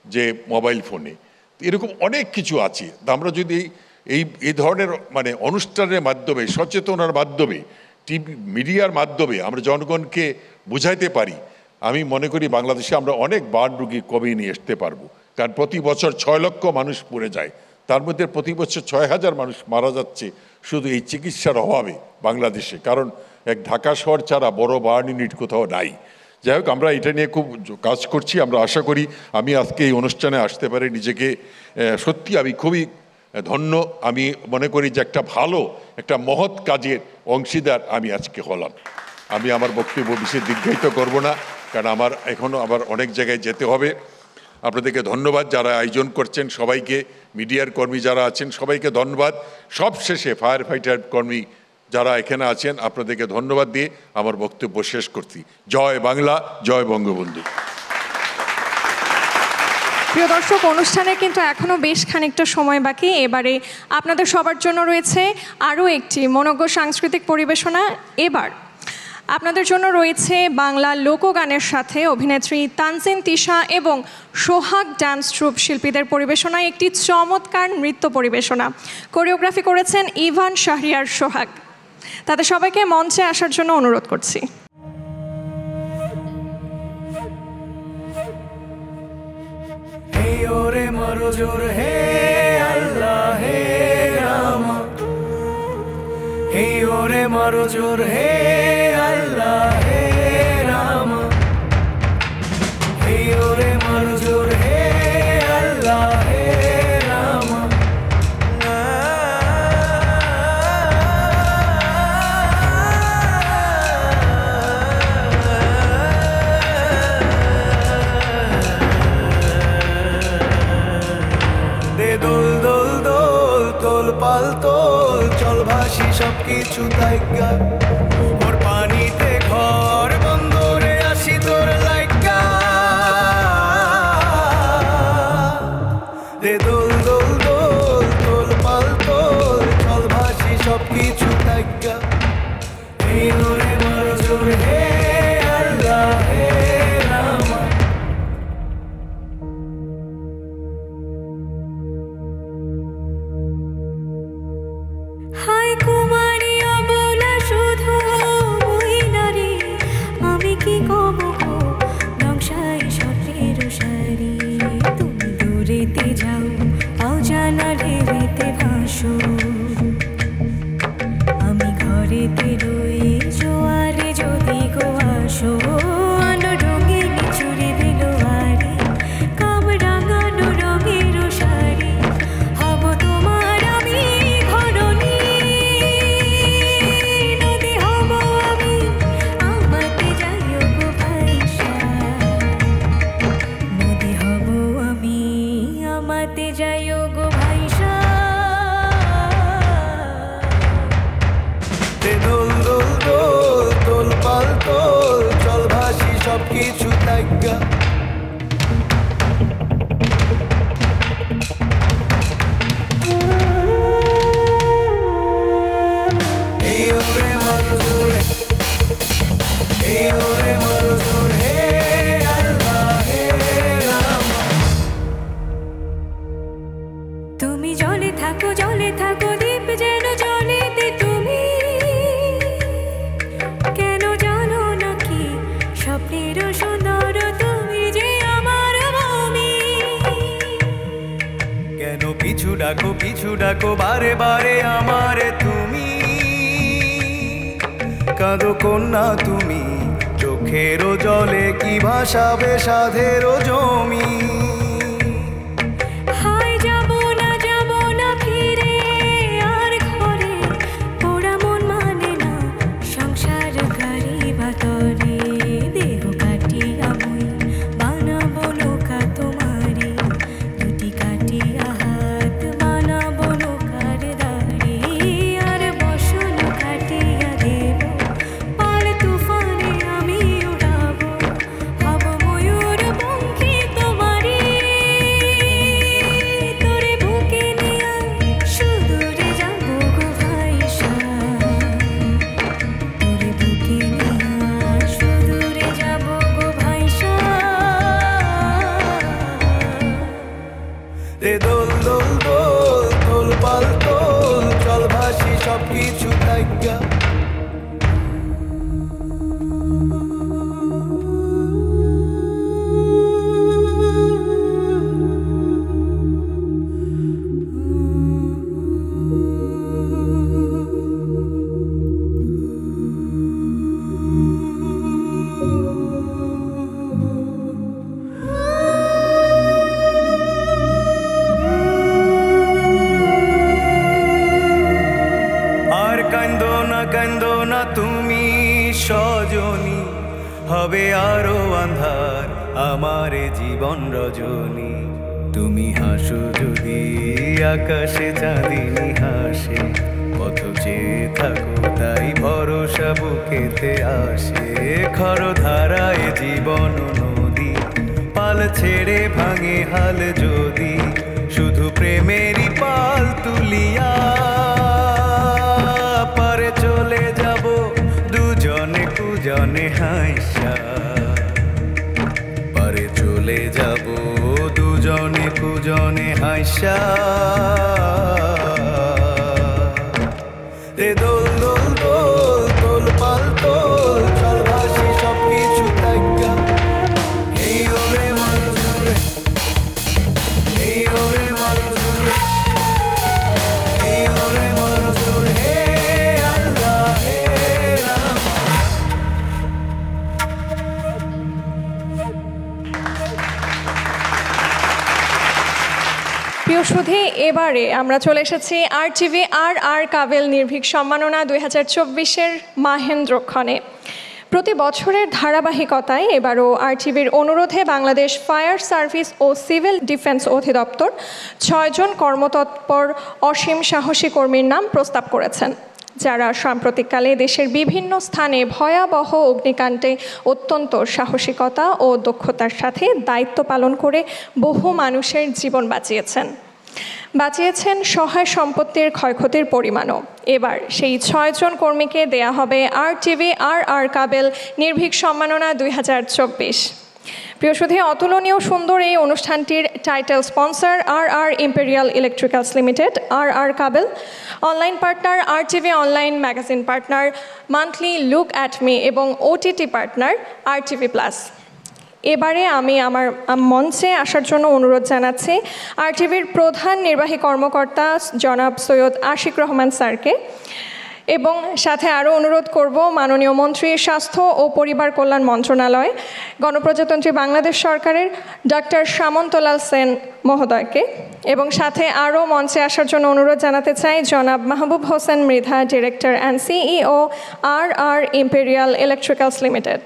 যে মোবাইল ফোনে। এরকম অনেক কিছু আছে। আমরা যদি এই ধরনের অনুষ্ঠানের মাধ্যমে, সচেতনার মাধ্যমে, টিভি মিডিয়ার মাধ্যমে আমরা জনগণকে বুঝাইতে পারি, আমি মনে করি বাংলাদেশে আমরা অনেক বার্ন রোগী কমিয়ে নিয়ে আসতে পারবো। কারণ প্রতি বছর 6 লক্ষ মানুষ মরে যায়, তার মধ্যে প্রতি বছর 6,000 মানুষ মারা যাচ্ছে শুধু এই চিকিৎসার অভাবে বাংলাদেশে। কারণ এক ঢাকা শহর ছাড়া বড় বার্ন ইউনিট কোথাও নাই। যাই হোক, আমরা এটা নিয়ে খুব কাজ করছি। আমরা আশা করি আমি আজকে এই অনুষ্ঠানে আসতে পারি, নিজেকে সত্যি আমি খুবই ধন্য। আমি মনে করি যে একটা মহৎ কাজের অংশীদার আমি আজকে হলাম। আমি আমার বক্তব্য বিশেষ দীর্ঘায়িত করব না, কারণ আমার এখনও আবার অনেক জায়গায় যেতে হবে। আপনাদেরকে ধন্যবাদ যারা আয়োজন করছেন সবাইকে, মিডিয়ার কর্মী যারা আছেন সবাইকে ধন্যবাদ। সব শেষে ফায়ার ফাইটার কর্মী যারা এখানে আছেন আপনাদেরকে ধন্যবাদ দিয়ে আমার বক্তব্য শেষ করছি। জয় বাংলা, জয় বঙ্গবন্ধু। প্রিয় দর্শক, অনুষ্ঠানে কিন্তু এখনও বেশ খানিকটা সময় বাকি। এবারে আপনাদের সবার জন্য রয়েছে আরও একটি মনোজ্ঞ সাংস্কৃতিক পরিবেশনা। এবার আপনাদের জন্য রয়েছে বাংলা লোকগানের সাথে অভিনেত্রী তানজিন তিশা এবং সোহাগ ডান্স ট্রুপ শিল্পীদের পরিবেশনায় একটি চমৎকার নৃত্য পরিবেশনা। কোরিওগ্রাফি করেছেন ইভান শাহরিয়ার সোহাগ। তাদের সবাইকে মঞ্চে আসার জন্য অনুরোধ করছি। ওরে মারো জোর হে আল্লাহ হে রাম, হে ওরে মারো জোর হে আল্লাহ হে ভাসি সবকিছু তাইকা ওর পানিতে ঘর বন্দরে আসি তোর লাইকা রে দোল দোল দোল দোল পাল দোল চল ভাসি সবকিছু তাইকা এই ওরে মারো জোর হে আল্লাহ হে রামা হায় কুমারী অবলা শুধু ওই নারী আমি কি কব গো নকশায় স্বপ্নের সারি তুমি দূরেতে যাও অজানা ঢেউতে ভাসো আমি ঘরেতে রই জোয়ারে যদি গো আসো আলো রঙিন চুড়ি দিল আরে কাম রাঙানো রঙের শাড়ি হব তোমার আমি ঘরণী নদী হব আমি আমাতে যাইও গো ভাইসা নদী হব আমি আমাতে যাইও গো ভাইসা দোল দোল দোল দোল পাল দোল চল ভাসি সবকিছু তাইকা এই ওরে মারো জোর এই ওরে মারো জোর হে আল্লাহ হে রামা তুমি জলে থাকো দ্বীপ যেন জলেতে তুমি কেন জানো নাকি স্বপ্নের সুন্দর তুমি যে আমার ভূমি কেন পিছু ডাকো বারে বারে আমারে তুমি কাঁদো কন্যা তুমি চোখেরও জলে কি ভাসাবে সাধেরও জমি হায় যাব না ফিরে আর ঘরে পোড়া মন মানে না সংসার গাড়ি বাতরে দেহ কাটিয়া মই বানাবো নৌকা তোমারে দুটি কাটিয়া হাত বানাবো নৌকার দাঁড়ে আর বসন কাটিয়া দেব পাল তুফানে আমি উড়াবো হব ময়ূর পঙ্খী তোমারে তোরে বুকে নিয়া সুদূরে যাবো গো ভাইসা তোরে বুকে নিয়া সুদূরে যাবো গো ভাইসা রে দোল দোল দোল দোল পাল দোল চল ভাসি সবকিছু তাইকা আর কান্দো না তুমি সজনী হবে আরো আন্ধার আমার জীবন রজনী তুমি হাসো যদি আকাশে চাঁদিনী হাসে পথ চেয়ে থাকো তাই ভরসা বুকেতে আসে খর ধারায় জীবন নদী পাল ছেড়ে ভাঙে হাল যদি শুধু প্রেমেরই পাল তুলিয়া পারে চলে যাব দুজনে কুজনে হাইসা পারে চলে যাব দুজনে কুজনে হাইসা রে দোল দোল দোল দোল পাল দোল চল ভাসি সবকিছু তাইকা এই ওরে মারো জোরে এই ওরে মারো জোরে এই ওরে মারো জোরে হে আল্লাহ হে রামা প্রিয় সুধী, এবারে আমরা চলে এসেছি RTV আর কাবেল নির্ভীক সম্মাননা 2024-এর মাহেন্দ্রক্ষণে। প্রতি বছরের ধারাবাহিকতায় এবারও RTVর অনুরোধে বাংলাদেশ ফায়ার সার্ভিস ও সিভিল ডিফেন্স অধিদপ্তর 6 জন কর্মতৎপর অসীম সাহসী কর্মীর নাম প্রস্তাব করেছেন। যারা সাম্প্রতিককালে দেশের বিভিন্ন স্থানে ভয়াবহ অগ্নিকাণ্ডে অত্যন্ত সাহসিকতা ও দক্ষতার সাথে দায়িত্ব পালন করে বহু মানুষের জীবন বাঁচিয়েছেন সহায় সম্পত্তির ক্ষয়ক্ষতির পরিমাণও। এবার সেই 6 জন কর্মীকে দেয়া হবে RTV RR কাবেল নির্ভীক সম্মাননা 2024। প্রিয় সুধী, অতুলনীয় সুন্দর এই অনুষ্ঠানটির title sponsor RR Imperial Electricals Limited, RR Kabel online partner, RTV online magazine partner, Monthly Look At Me এবং OTT পার্টনার RTV প্লাস। এবারে আমি আমার মঞ্চে আসার জন্য অনুরোধ জানাচ্ছি RTVর প্রধান নির্বাহী কর্মকর্তা জনাব সৈয়দ আশিক রহমান স্যারকে, এবং সাথে আরও অনুরোধ করব মাননীয় মন্ত্রী, স্বাস্থ্য ও পরিবার কল্যাণ মন্ত্রণালয়, গণপ্রজাতন্ত্রী বাংলাদেশ সরকারের ডক্টর সামন্তলাল সেন মহোদয়কে, এবং সাথে আরও মঞ্চে আসার জন্য অনুরোধ জানাতে চাই জনাব Mahbub Hossain Mridha, director and CEO RR Imperial Electricals Limited.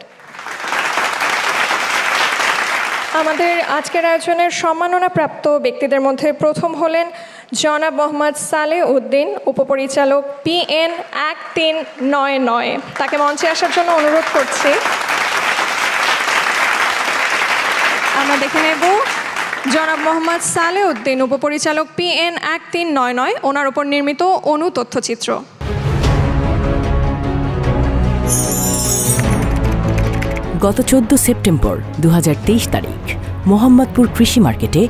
আমাদের আজকের আয়োজনের সম্মাননাপ্রাপ্ত ব্যক্তিদের মধ্যে প্রথম হলেন জনাব মোহাম্মদ সালেহ উদ্দিন, উপপরিচালক PN 1399। তাকে মঞ্চে আসার জন্য অনুরোধ করছি। আমরা দেখে নেব জনাব মোহাম্মদ সালেহ উদ্দিন, উপপরিচালক PN 1399, ওনার উপর নির্মিত অনু তথ্যচিত্র। গত 14 সেপ্টেম্বর 2023 তারিখ মোহাম্মদপুর কৃষি মার্কেটে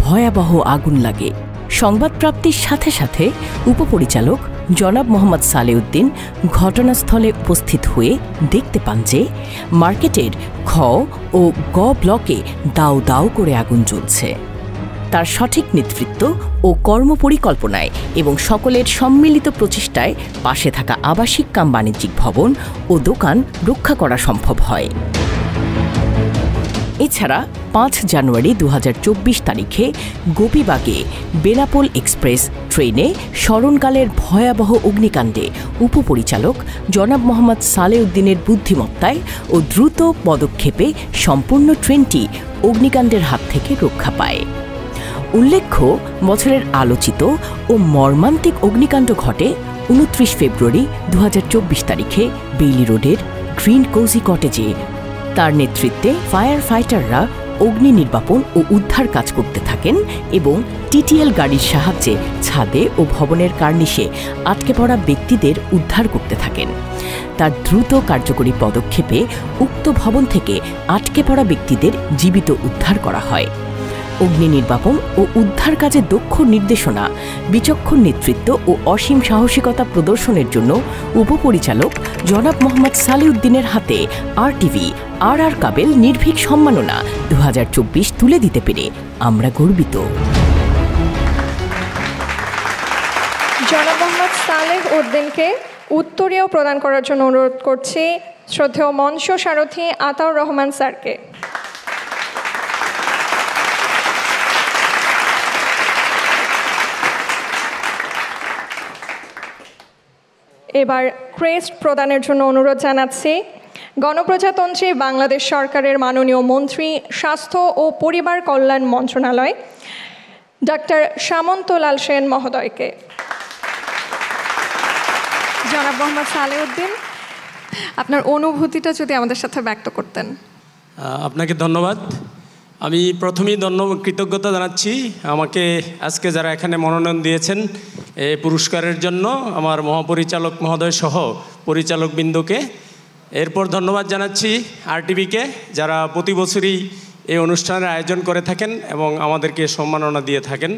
ভয়াবহ আগুন লাগে। সংবাদ প্রাপ্তির সাথে সাথে উপপরিচালক জনাব মোহাম্মদ সালেহ উদ্দিন ঘটনাস্থলে উপস্থিত হয়ে দেখতে পান যে মার্কেটের খ ও গ ব্লকে দাউ দাউ করে আগুন জ্বলছে। তার সঠিক নেতৃত্ব ও কর্মপরিকল্পনায় এবং সকলের সম্মিলিত প্রচেষ্টায় পাশে থাকা আবাসিক কাম বাণিজ্যিক ভবন ও দোকান রক্ষা করা সম্ভব হয়। এছাড়া 5 জানুয়ারি 2024 তারিখে গোপীবাগে বেনাপোল এক্সপ্রেস ট্রেনে স্মরণকালের ভয়াবহ অগ্নিকাণ্ডে উপপরিচালক জনাব মোহাম্মদ সালেহ উদ্দিনের বুদ্ধিমত্তায় ও দ্রুত পদক্ষেপে সম্পূর্ণ ট্রেনটি অগ্নিকাণ্ডের হাত থেকে রক্ষা পায়। উল্লেখ্য, বছরের আলোচিত ও মর্মান্তিক অগ্নিকাণ্ড ঘটে 29 ফেব্রুয়ারি 2024 তারিখে বেইলি রোডের গ্রিন কোজি কটেজে। তার নেতৃত্বে ফায়ার ফাইটাররা অগ্নি নির্বাপন ও উদ্ধার কাজ করতে থাকেন এবং TTL গাড়ির সাহায্যে ছাদে ও ভবনের কার্নিশে আটকে পড়া ব্যক্তিদের উদ্ধার করতে থাকেন। তার দ্রুত কার্যকরী পদক্ষেপে উক্ত ভবন থেকে আটকে পড়া ব্যক্তিদের জীবিত উদ্ধার করা হয়। অগ্নি নির্বাপন ও উদ্ধার কাজে দক্ষ নির্দেশনা, বিচক্ষণ নেতৃত্ব ও অসীম সাহসিকতা প্রদর্শনের জন্য উপপরিচালক জনাব মোহাম্মদ সালেহ উদ্দিনের হাতে RTV RR কাবেল নির্ভীক সম্মাননা 2024 তুলে দিতে পেরে আমরা গর্বিত। জনাব মোহাম্মদ সালেহ উদ্দিনকে উত্তরীয় প্রদান করার জন্য অনুরোধ করছি শ্রদ্ধেয় মঞ্চ সারথী আতাউর রহমান স্যারকে। এবার ক্রেস্ট প্রদানের জন্য অনুরোধ জানাচ্ছি গণপ্রজাতন্ত্রী বাংলাদেশ সরকারের মাননীয় মন্ত্রী, স্বাস্থ্য ও পরিবার কল্যাণ মন্ত্রণালয় ডক্টর সামন্তলাল সেন মহোদয়কে। জনাব মোহাম্মদ সালেহ উদ্দিন, আপনার অনুভূতিটা যদি আমাদের সাথে ব্যক্ত করতেন। আপনাকে ধন্যবাদ। আমি প্রথমেই কৃতজ্ঞতা জানাচ্ছি আমাকে আজকে যারা এখানে মনোনয়ন দিয়েছেন এই পুরস্কারের জন্য, আমার মহাপরিচালক মহোদয় সহ পরিচালকবৃন্দকে। এরপর ধন্যবাদ জানাচ্ছি RTVকে, যারা প্রতি বছরই এই অনুষ্ঠানের আয়োজন করে থাকেন এবং আমাদেরকে সম্মাননা দিয়ে থাকেন।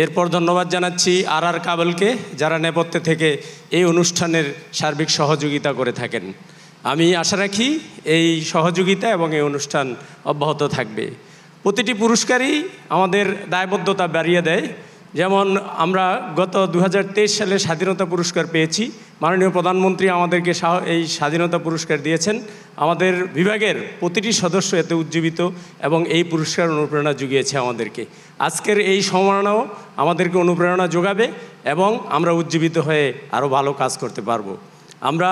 এরপর ধন্যবাদ জানাচ্ছি RR কাবেলকে, যারা নেপথ্যে থেকে এই অনুষ্ঠানের সার্বিক সহযোগিতা করে থাকেন। আমি আশা রাখি এই সহযোগিতা এবং এই অনুষ্ঠান অব্যাহত থাকবে। প্রতিটি পুরস্কারই আমাদের দায়বদ্ধতা বাড়িয়ে দেয়। যেমন আমরা গত 2023 সালে স্বাধীনতা পুরস্কার পেয়েছি, মাননীয় প্রধানমন্ত্রী আমাদেরকে এই স্বাধীনতা পুরস্কার দিয়েছেন। আমাদের বিভাগের প্রতিটি সদস্য এতে উজ্জীবিত এবং এই পুরস্কার অনুপ্রেরণা জুগিয়েছে আমাদেরকে। আজকের এই সম্মাননাও আমাদেরকে অনুপ্রেরণা যোগাবে এবং আমরা উজ্জীবিত হয়ে আরও ভালো কাজ করতে পারবো। আমরা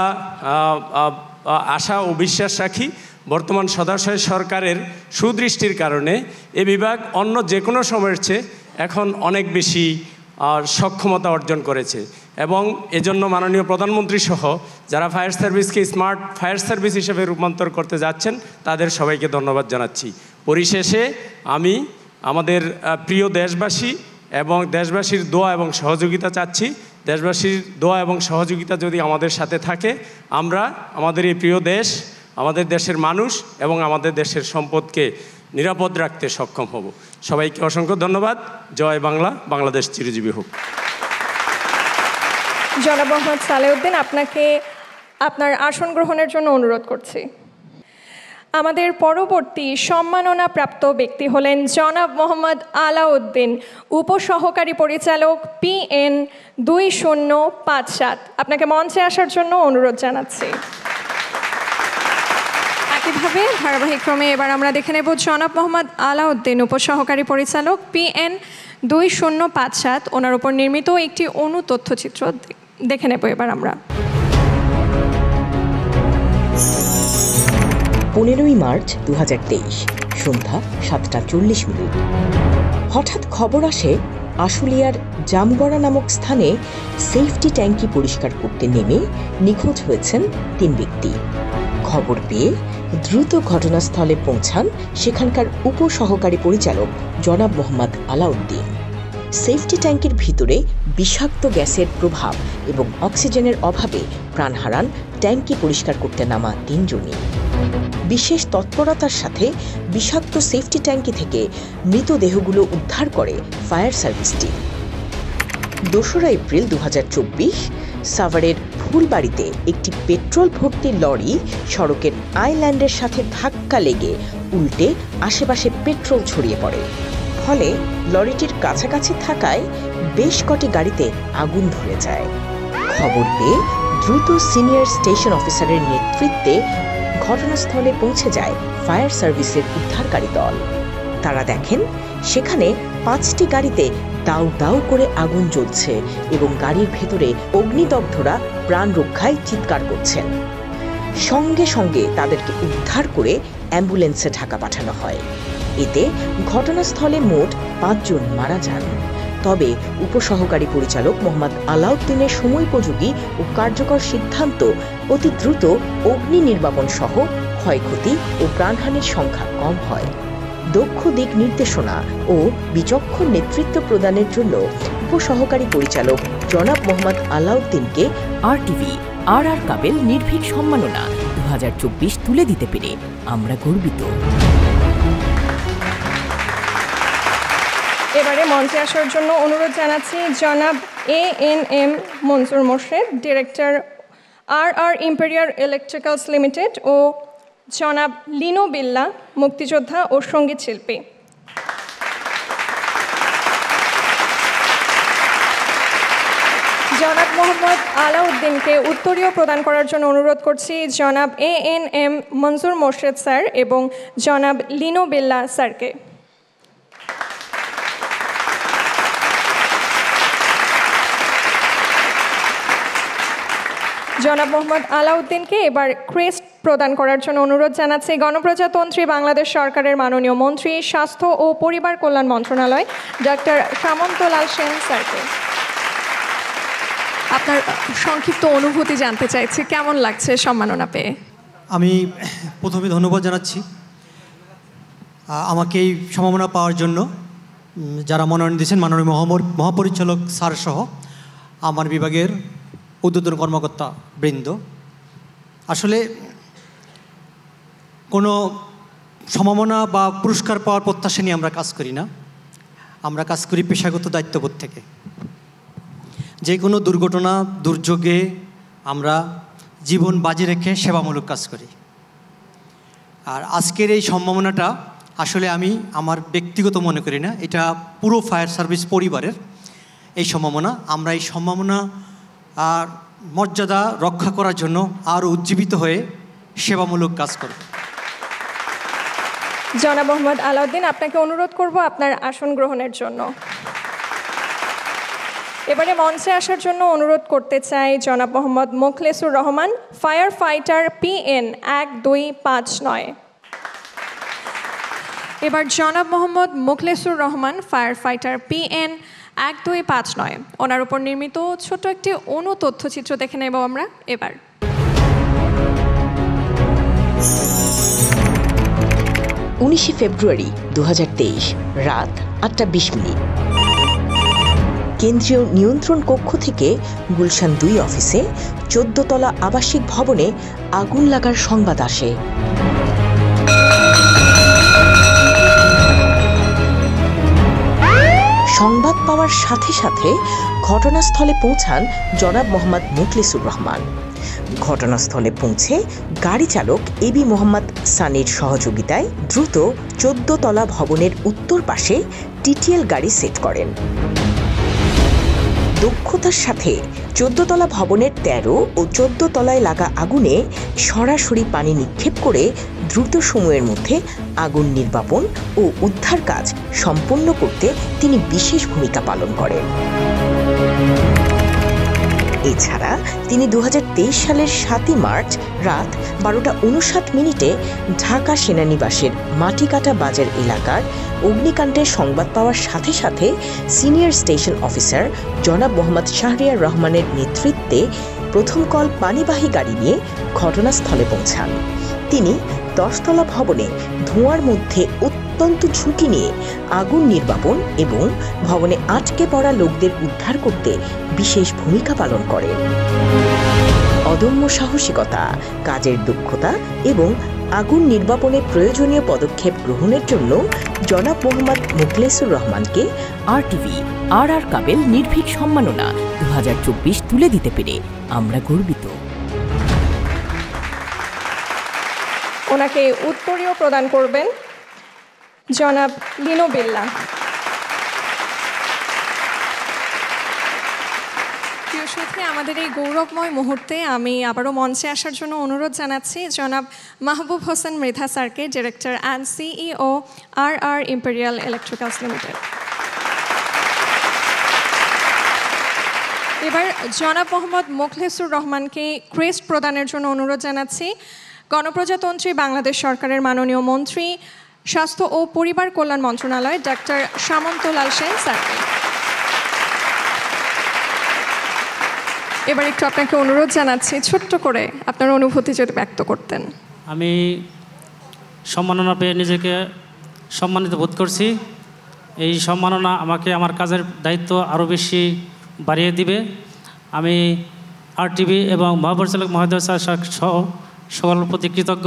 আশা ও বিশ্বাস রাখি বর্তমান সদাশয় সরকারের সুদৃষ্টির কারণে এ বিভাগ অন্য যে কোনো সময়ের চেয়ে এখন অনেক বেশি সক্ষমতা অর্জন করেছে এবং এজন্য মাননীয় প্রধানমন্ত্রী সহ যারা ফায়ার সার্ভিসকে স্মার্ট ফায়ার সার্ভিস হিসেবে রূপান্তর করতে যাচ্ছেন তাদের সবাইকে ধন্যবাদ জানাচ্ছি। পরিশেষে আমি আমাদের প্রিয় দেশবাসী এবং দেশবাসীর দোয়া এবং সহযোগিতা চাচ্ছি। দেশবাসীর দোয়া এবং সহযোগিতা যদি আমাদের সাথে থাকে, আমরা আমাদের এই প্রিয় দেশ, আমাদের দেশের মানুষ এবং আমাদের দেশের সম্পদকে নিরাপদ রাখতে সক্ষম হব। সবাইকে অসংখ্য ধন্যবাদ। জয় বাংলা, বাংলাদেশ চিরজীবী হোক। জনাব মোহাম্মদ সালেউদ্দিন, আপনাকে আপনার আসন গ্রহণের জন্য অনুরোধ করছি। আমাদের পরবর্তী সম্মাননা প্রাপ্ত ব্যক্তি হলেন জনাব মোহাম্মদ আলাউদ্দিন, উপসহকারী পরিচালক PN 2057। আপনাকে মঞ্চে আসার জন্য অনুরোধ জানাচ্ছি। একইভাবে ধারাবাহিকক্রমে এবার আমরা দেখে নেব জনাব মোহাম্মদ আলাউদ্দিন, উপসহকারী পরিচালক PN 2057। ওনার উপর নির্মিত একটি অনুতথ্যচিত্র দেখে নেব এবার আমরা। 15ই মার্চ 2023 সন্ধ্যা 7:40। হঠাৎ খবর আসে আশুলিয়ার জামগড়া নামক স্থানে সেফটি ট্যাঙ্কি পরিষ্কার করতে নেমে নিখোঁজ হয়েছেন 3 ব্যক্তি। খবর পেয়ে দ্রুত ঘটনাস্থলে পৌঁছান সেখানকার উপসহকারী পরিচালক জনাব মোহাম্মদ আলাউদ্দিন। সেফটি ট্যাঙ্কির ভিতরে বিষাক্ত গ্যাসের প্রভাব এবং অক্সিজেনের অভাবে প্রাণ হারান ট্যাঙ্কি পরিষ্কার করতে নামা 3 জনই। বিশেষ তৎপরতার সাথে বিষাক্ত সেফটি ট্যাঙ্কি থেকে মৃতদেহগুলো উদ্ধার করে ফায়ার সার্ভিস টিম। 2রা এপ্রিল 2024 সাভারের ফুলবাড়িতে একটি পেট্রোল ভর্তি লরি সড়কের আইল্যান্ডের সাথে ধাক্কা লেগে উল্টে আশেপাশে পেট্রোল ছড়িয়ে পড়ে। ফলে লরিটির কাছাকাছি থাকায় বেশ কটি গাড়িতে আগুন ধরে যায়। খবর পেয়ে দ্রুত সিনিয়র স্টেশন অফিসারের নেতৃত্বে ঘটনাস্থলে পৌঁছে যায় ফায়ার সার্ভিসের উদ্ধারকারী দল। তারা দেখেন সেখানে 5টি গাড়িতে দাউ দাউ করে আগুন জ্বলছে এবং গাড়ির ভেতরে অগ্নিদগ্ধরা প্রাণ রক্ষায় চিৎকার করছেন। সঙ্গে সঙ্গে তাদেরকে উদ্ধার করে অ্যাম্বুলেন্সে ঢাকা পাঠানো হয়। এতে ঘটনাস্থলে মোট 5 জন মারা যান। তবে উপসহকারী পরিচালক মোহাম্মদ আলাউদ্দিনের সময়োপযোগী ও কার্যকর সিদ্ধান্ত অতি দ্রুত অগ্নি নির্বাপন সহ ক্ষয়ক্ষতি ও প্রাণহানির সংখ্যা কম হয়। দক্ষ দিক নির্দেশনা ও বিচক্ষণ নেতৃত্ব প্রদানের জন্য উপসহকারী পরিচালক জনাব মোহাম্মদ আলাউদ্দিনকে RTV RR কাবেল নির্ভীক সম্মাননা 2024 তুলে দিতে পেরে আমরা গর্বিত। এবারে মঞ্চে আসার জন্য অনুরোধ জানাচ্ছি জনাব ANM Mansur Morshed, director RR Imperial Electricals Limited, ও জনাব লিনো বিল্লা, মুক্তিযোদ্ধা ও সঙ্গীত শিল্পী। জনাব মোহাম্মদ আলাউদ্দিনকে উত্তরীয় প্রদান করার জন্য অনুরোধ করছি জনাব ANM মনসুর মোর্শেদ স্যার এবং জনাব লিনো বিল্লা স্যারকে। জনাব মোহাম্মদ আলাউদ্দিনকে এবার ক্রেস্ট প্রদান করার জন্য অনুরোধ জানাচ্ছি গণপ্রজাতন্ত্রী বাংলাদেশ সরকারের মাননীয় মন্ত্রী, স্বাস্থ্য ও পরিবার কল্যাণ মন্ত্রণালয়, ডক্টর সামন্তলাল সেন স্যারকে। আপনার সংক্ষিপ্ত অনুভূতি জানতে চাইছি, কেমন লাগছে সম্মাননা পেয়ে? আমি প্রথমে ধন্যবাদ জানাচ্ছি আমাকে এই সম্মাননা পাওয়ার জন্য যারা মনোনয়ন দিয়েছেন, মাননীয় মহাপরিচালক স্যার সহ আমার বিভাগের ঊর্ধ্বতন কর্মকর্তা বৃন্দ। আসলে কোনো সম্মাননা বা পুরস্কার পাওয়ার প্রত্যাশা নিয়ে আমরা কাজ করি না, আমরা কাজ করি পেশাগত দায়িত্ববোধ থেকে। যে কোনো দুর্ঘটনা দুর্যোগে আমরা জীবন বাজি রেখে সেবামূলক কাজ করি। আর আজকের এই সম্মাননাটা আসলে আমি আমার ব্যক্তিগত মনে করি না, এটা পুরো ফায়ার সার্ভিস পরিবারের এই সম্মাননা। আমরা এই সম্মাননা আর মর্যাদা রক্ষা করার জন্য আরও উজ্জীবিত হয়ে সেবামূলক কাজ করব। জনাব মোহাম্মদ আলাউদ্দিন, আপনাকে অনুরোধ করব আপনার আসন গ্রহণের জন্য। এবারে মঞ্চে আসার জন্য অনুরোধ করতে চাই জনাব Mohammad Mokhlesur Rahman, fire fighter PN 1259। এবার জনাব Mohammad Mokhlesur Rahman, fire fighter PN 1259। ওনার উপর নির্মিত ছোট্ট একটি অনু তথ্যচিত্র দেখে নেব আমরা এবার। 19 ফেব্রুয়ারি 2023 রাত 8:20। কেন্দ্রীয় নিয়ন্ত্রণ কক্ষ থেকে গুলশান 2 অফিসে 14 তলা আবাসিক ভবনে আগুন লাগার সংবাদ আসে। সংবাদ পাওয়ার সাথে সাথে ঘটনাস্থলে পৌঁছান জনাব মোহাম্মদ মুখলিসুর রহমান। ঘটনাস্থলে পৌঁছে গাড়ি চালক এবি মোহাম্মদ সানির সহযোগিতায় দ্রুত 14 তলা ভবনের উত্তর পাশে টিটিএল গাড়ি সেট করেন। দক্ষতার সাথে 14 তলা ভবনের 13 ও 14 তলায় লাগা আগুনে সরাসরি পানি নিক্ষেপ করে দ্রুত সময়ের মধ্যে আগুন নির্বাপন ও উদ্ধার কাজ সম্পন্ন করতে তিনি বিশেষ ভূমিকা পালন করেন। এছাড়া তিনি 2023 সালের 7 মার্চ রাত 12:59 ঢাকা সেনানিবাসের মাটিকাটা বাজার এলাকার অগ্নিকাণ্ডের সংবাদ পাওয়ার সাথে সাথে সিনিয়র স্টেশন অফিসার জনাব মোহাম্মদ শাহরিয়ার রহমানের নেতৃত্বে প্রথম কল পানিবাহী গাড়ি নিয়ে ঘটনাস্থলে পৌঁছান। তিনি 10 তলা ভবনে ধোঁয়ার মধ্যে অত্যন্ত ঝুঁকি নিয়ে আগুন নির্বাপন এবং ভবনে আটকে পড়া লোকদের উদ্ধার করতে বিশেষ ভূমিকা পালন করেন। অদম্য সাহসিকতা, কাজের দক্ষতা এবং আগুন নির্বাপনে প্রয়োজনীয় পদক্ষেপ গ্রহণের জন্য জনাব মোহাম্মদ মুখলিসুর রহমানকে RTV RR কাবেল নির্ভীক সম্মাননা 2024 তুলে দিতে পেরে আমরা গর্বিত। ওনাকে উত্তরীয় প্রদান করবেন জনাব লিনো বিল্লা। প্রিয় সুধী, আমাদের এই গৌরবময় মুহূর্তে আমি আবারও মঞ্চে আসার জন্য অনুরোধ জানাচ্ছি জনাব মাহবুব হোসেন মৃধা স্যারকে, director and CEO RR Imperial Electricals limited. এবার জনাব মোহাম্মদ মুখলিসুর রহমানকে ক্রেস্ট প্রদানের জন্য অনুরোধ জানাচ্ছি গণপ্রজাতন্ত্রী বাংলাদেশ সরকারের মাননীয় মন্ত্রী, স্বাস্থ্য ও পরিবার কল্যাণ মন্ত্রণালয় ডক্টর সামন্তলাল সেন স্যারকে। এবার একটু আপনাকে অনুরোধ জানাচ্ছি ছোট্ট করে আপনার অনুভূতি যদি ব্যক্ত করতেন। আমি সম্মাননা পেয়ে নিজেকে সম্মানিত বোধ করছি। এই সম্মাননা আমাকে আমার কাজের দায়িত্ব আরও বেশি বাড়িয়ে দিবে। আমি RTV এবং মহাপরিচালক মহোদয় স্যার সহ সকলের প্রতি কৃতজ্ঞ।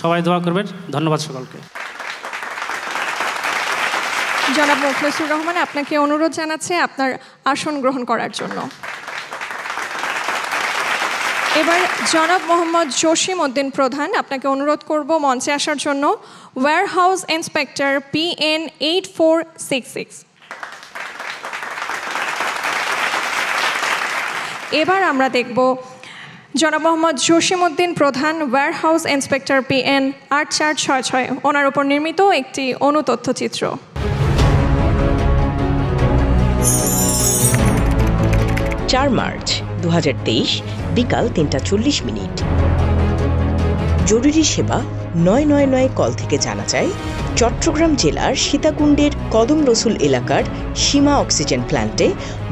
সবাই দোয়া করবেন। ধন্যবাদ সকলকে। জনাব মুখলিসুর রহমান, আপনাকে অনুরোধ জানাচ্ছে আপনার আসন গ্রহণ করার জন্য। এবার জনাব মোহাম্মদ জসিম উদ্দিন প্রধান, আপনাকে অনুরোধ করব মঞ্চে আসার জন্য। Warehouse inspector PN 8466। এবার আমরা দেখব জনাব মোহাম্মদ জসিম উদ্দিন প্রধান, ওয়্যারহাউস ইন্সপেক্টর PN 8466, ওনার উপর নির্মিত একটি অনুতথ্যচিত্র। 4 মার্চ 2023 বিকাল 3:40। জরুরি সেবা 999 কল থেকে জানা যায় চট্টগ্রাম জেলার সীতাকুণ্ডের কদম রসুল এলাকার সীমা অক্সিজেন প্ল্যান্টে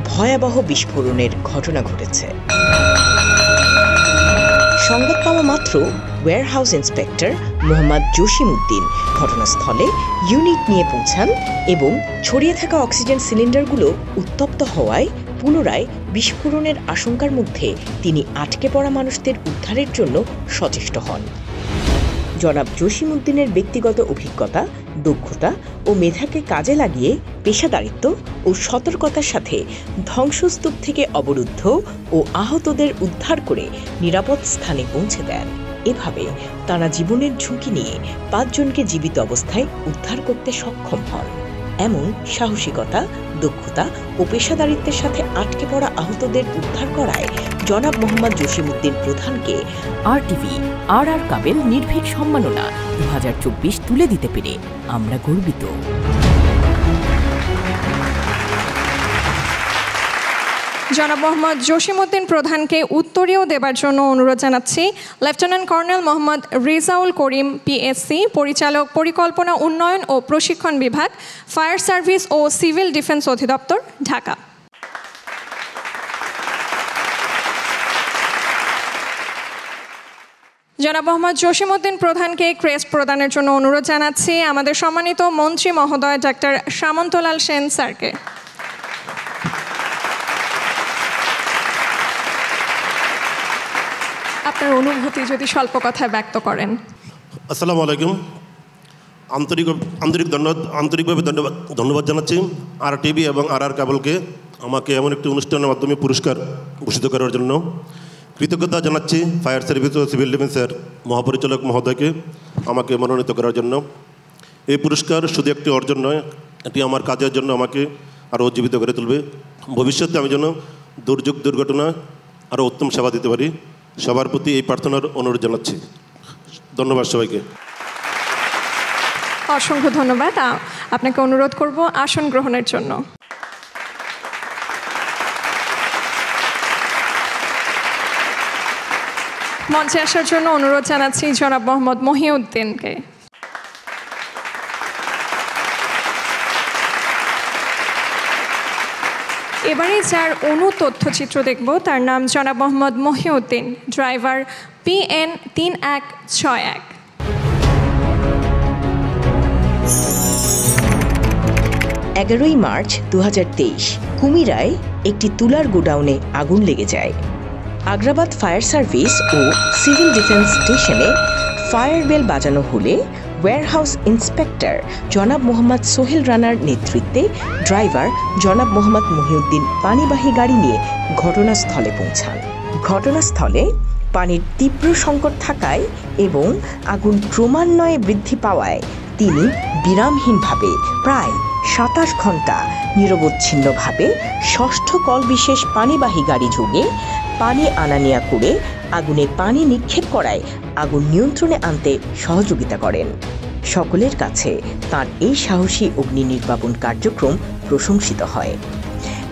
ভয়াবহ বিস্ফোরণের ঘটনা ঘটেছে। সংবাদ পাওয়া মাত্র ওয়্যারহাউস ইন্সপেক্টর মোহাম্মদ জসিম উদ্দিন ঘটনাস্থলে ইউনিট নিয়ে পৌঁছান এবং ছড়িয়ে থাকা অক্সিজেন সিলিন্ডারগুলো উত্তপ্ত হওয়ায় পুনরায় বিস্ফোরণের আশঙ্কার মধ্যে তিনি আটকে পড়া মানুষদের উদ্ধারের জন্য সচেষ্ট হন। জনাব জসিম উদ্দিনের ব্যক্তিগত অভিজ্ঞতা, দক্ষতা ও মেধাকে কাজে লাগিয়ে পেশাদারিত্ব ও সতর্কতার সাথে ধ্বংসস্তূপ থেকে অবরুদ্ধ ও আহতদের উদ্ধার করে নিরাপদ স্থানে পৌঁছে দেন। এভাবে তারা জীবনের ঝুঁকি নিয়ে 5 জনকে জীবিত অবস্থায় উদ্ধার করতে সক্ষম হন। এমন সাহসিকতা, দক্ষতা ও পেশাদারিত্বের সাথে আটকে পড়া আহতদের উদ্ধার করায় জনাব মোহাম্মদ জসিম উদ্দিন প্রধানকে RTV RR কাবেল নির্ভীক সম্মাননা 2024 তুলে দিতে পেরে আমরা গর্বিত। জনাব মোহাম্মদ জসিমউদ্দিন প্রধানকে উত্তরীয় দেবার জন্য অনুরোধ জানাচ্ছি lieutenant colonel Mohammad Rezaul Karim PSC, পরিচালক পরিকল্পনা উন্নয়ন ও প্রশিক্ষণ বিভাগ, ফায়ার সার্ভিস ও সিভিল ডিফেন্স অধিদপ্তর, ঢাকা। জনাব মোহাম্মদ জসিমউদ্দিন প্রধানকে ক্রেস্ট প্রদানের জন্য অনুরোধ জানাচ্ছি আমাদের সম্মানিত মন্ত্রী মহোদয় ডাক্তার সামন্তলাল সেন স্যারকে। আপনার অনুভূতি যদি স্বল্প কথায় ব্যক্ত করেন। আসসালামু আলাইকুম। আন্তরিকভাবে ধন্যবাদ জানাচ্ছি RTV এবং RR কেবলকে আমাকে এমন একটি অনুষ্ঠানের মাধ্যমে পুরস্কার ঘোষিত করার জন্য। কৃতজ্ঞতা জানাচ্ছি ফায়ার সার্ভিস ও সিভিল ডিফেন্সের মহাপরিচালক মহোদয়কে আমাকে মনোনীত করার জন্য। এই পুরস্কার শুধু একটি অর্জন নয়, এটি আমার কাজের জন্য আমাকে আরও উজ্জীবিত করে তুলবে। ভবিষ্যতে আমি যেন দুর্ঘটনা আরও উত্তম সেবা দিতে পারি, সবার প্রতি এই প্রার্থনার অনুরোধ জানাচ্ছি। ধন্যবাদ সবাইকে। অসংখ্য ধন্যবাদ। আপনাকে অনুরোধ করব আসন গ্রহণের জন্য। মঞ্চে আসার জন্য অনুরোধ জানাচ্ছি জনাব মোহাম্মদ মহিউদ্দিনকে। এবারে যার তথ্যচিত্র দেখব তার নাম জনাব মোহাম্মদ মহিউদ্দিন, ড্রাইভার PN 3161। 11ই মার্চ 2023 কুমিরায় একটি তুলার গোডাউনে আগুন লেগে যায়। আগ্রাবাদ ফায়ার সার্ভিস ও civil defence station fire bell বাজানো হলে ওয়্যারহাউস ইন্সপেক্টর জনাব মোহাম্মদ সোহেল রানার নেতৃত্বে ড্রাইভার জনাব মোহাম্মদ মহিউদ্দিন পানিবাহী গাড়ি নিয়ে ঘটনাস্থলে পৌঁছান। ঘটনাস্থলে পানির তীব্র সংকট থাকায় এবং আগুন ক্রমান্বয়ে বৃদ্ধি পাওয়ায় তিনি বিরামহীনভাবে প্রায় 27 ঘন্টা নিরবচ্ছিন্নভাবে ষষ্ঠ কল বিশেষ পানিবাহী গাড়ি যোগে পানি আনা নেয়া করে আগুনে পানি নিক্ষেপ করায় আগুন নিয়ন্ত্রণে আনতে সহযোগিতা করেন। সকলের কাছে তার এই সাহসী অগ্নি নির্বাপন কার্যক্রম প্রশংসিত হয়।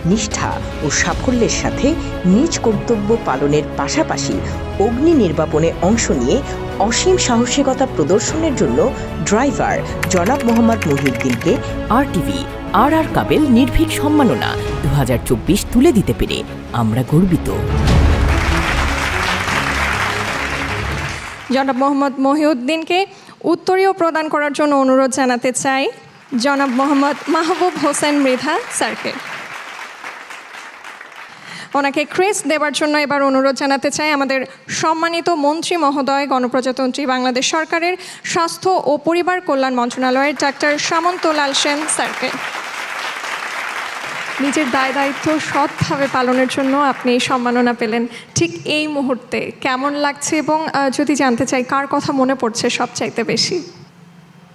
নিষ্ঠা ও সাফল্যের সাথে নিজ কর্তব্য পালনের পাশাপাশি অগ্নি নির্বাপনে অংশ নিয়ে অসীম সাহসিকতা প্রদর্শনের জন্য ড্রাইভার জনাব মোহাম্মদ মহিউদ্দিনকে RTV RR কাবেল নির্ভীক সম্মাননা 2024 তুলে দিতে পেরে আমরা গর্বিত। জনাব মোহাম্মদ মহিউদ্দিনকে উত্তরীয় প্রদান করার জন্য অনুরোধ জানাতে চাই জনাব মোহাম্মদ মাহবুব হোসেন মৃধা স্যারকে। ওনাকে ক্রেস্ট দেওয়ার জন্য এবার অনুরোধ জানাতে চাই আমাদের সম্মানিত মন্ত্রী মহোদয়, গণপ্রজাতন্ত্রী বাংলাদেশ সরকারের স্বাস্থ্য ও পরিবার কল্যাণ মন্ত্রণালয়ের ডাক্তার সামন্তলাল সেন স্যারকে। নিজের দায়িত্ব সৎভাবে পালনের জন্য আপনি এই সম্মাননা পেলেন। ঠিক এই মুহূর্তে কেমন লাগছে এবং যদি জানতে চাই কার কথা মনে পড়ছে সবচাইতে বেশি?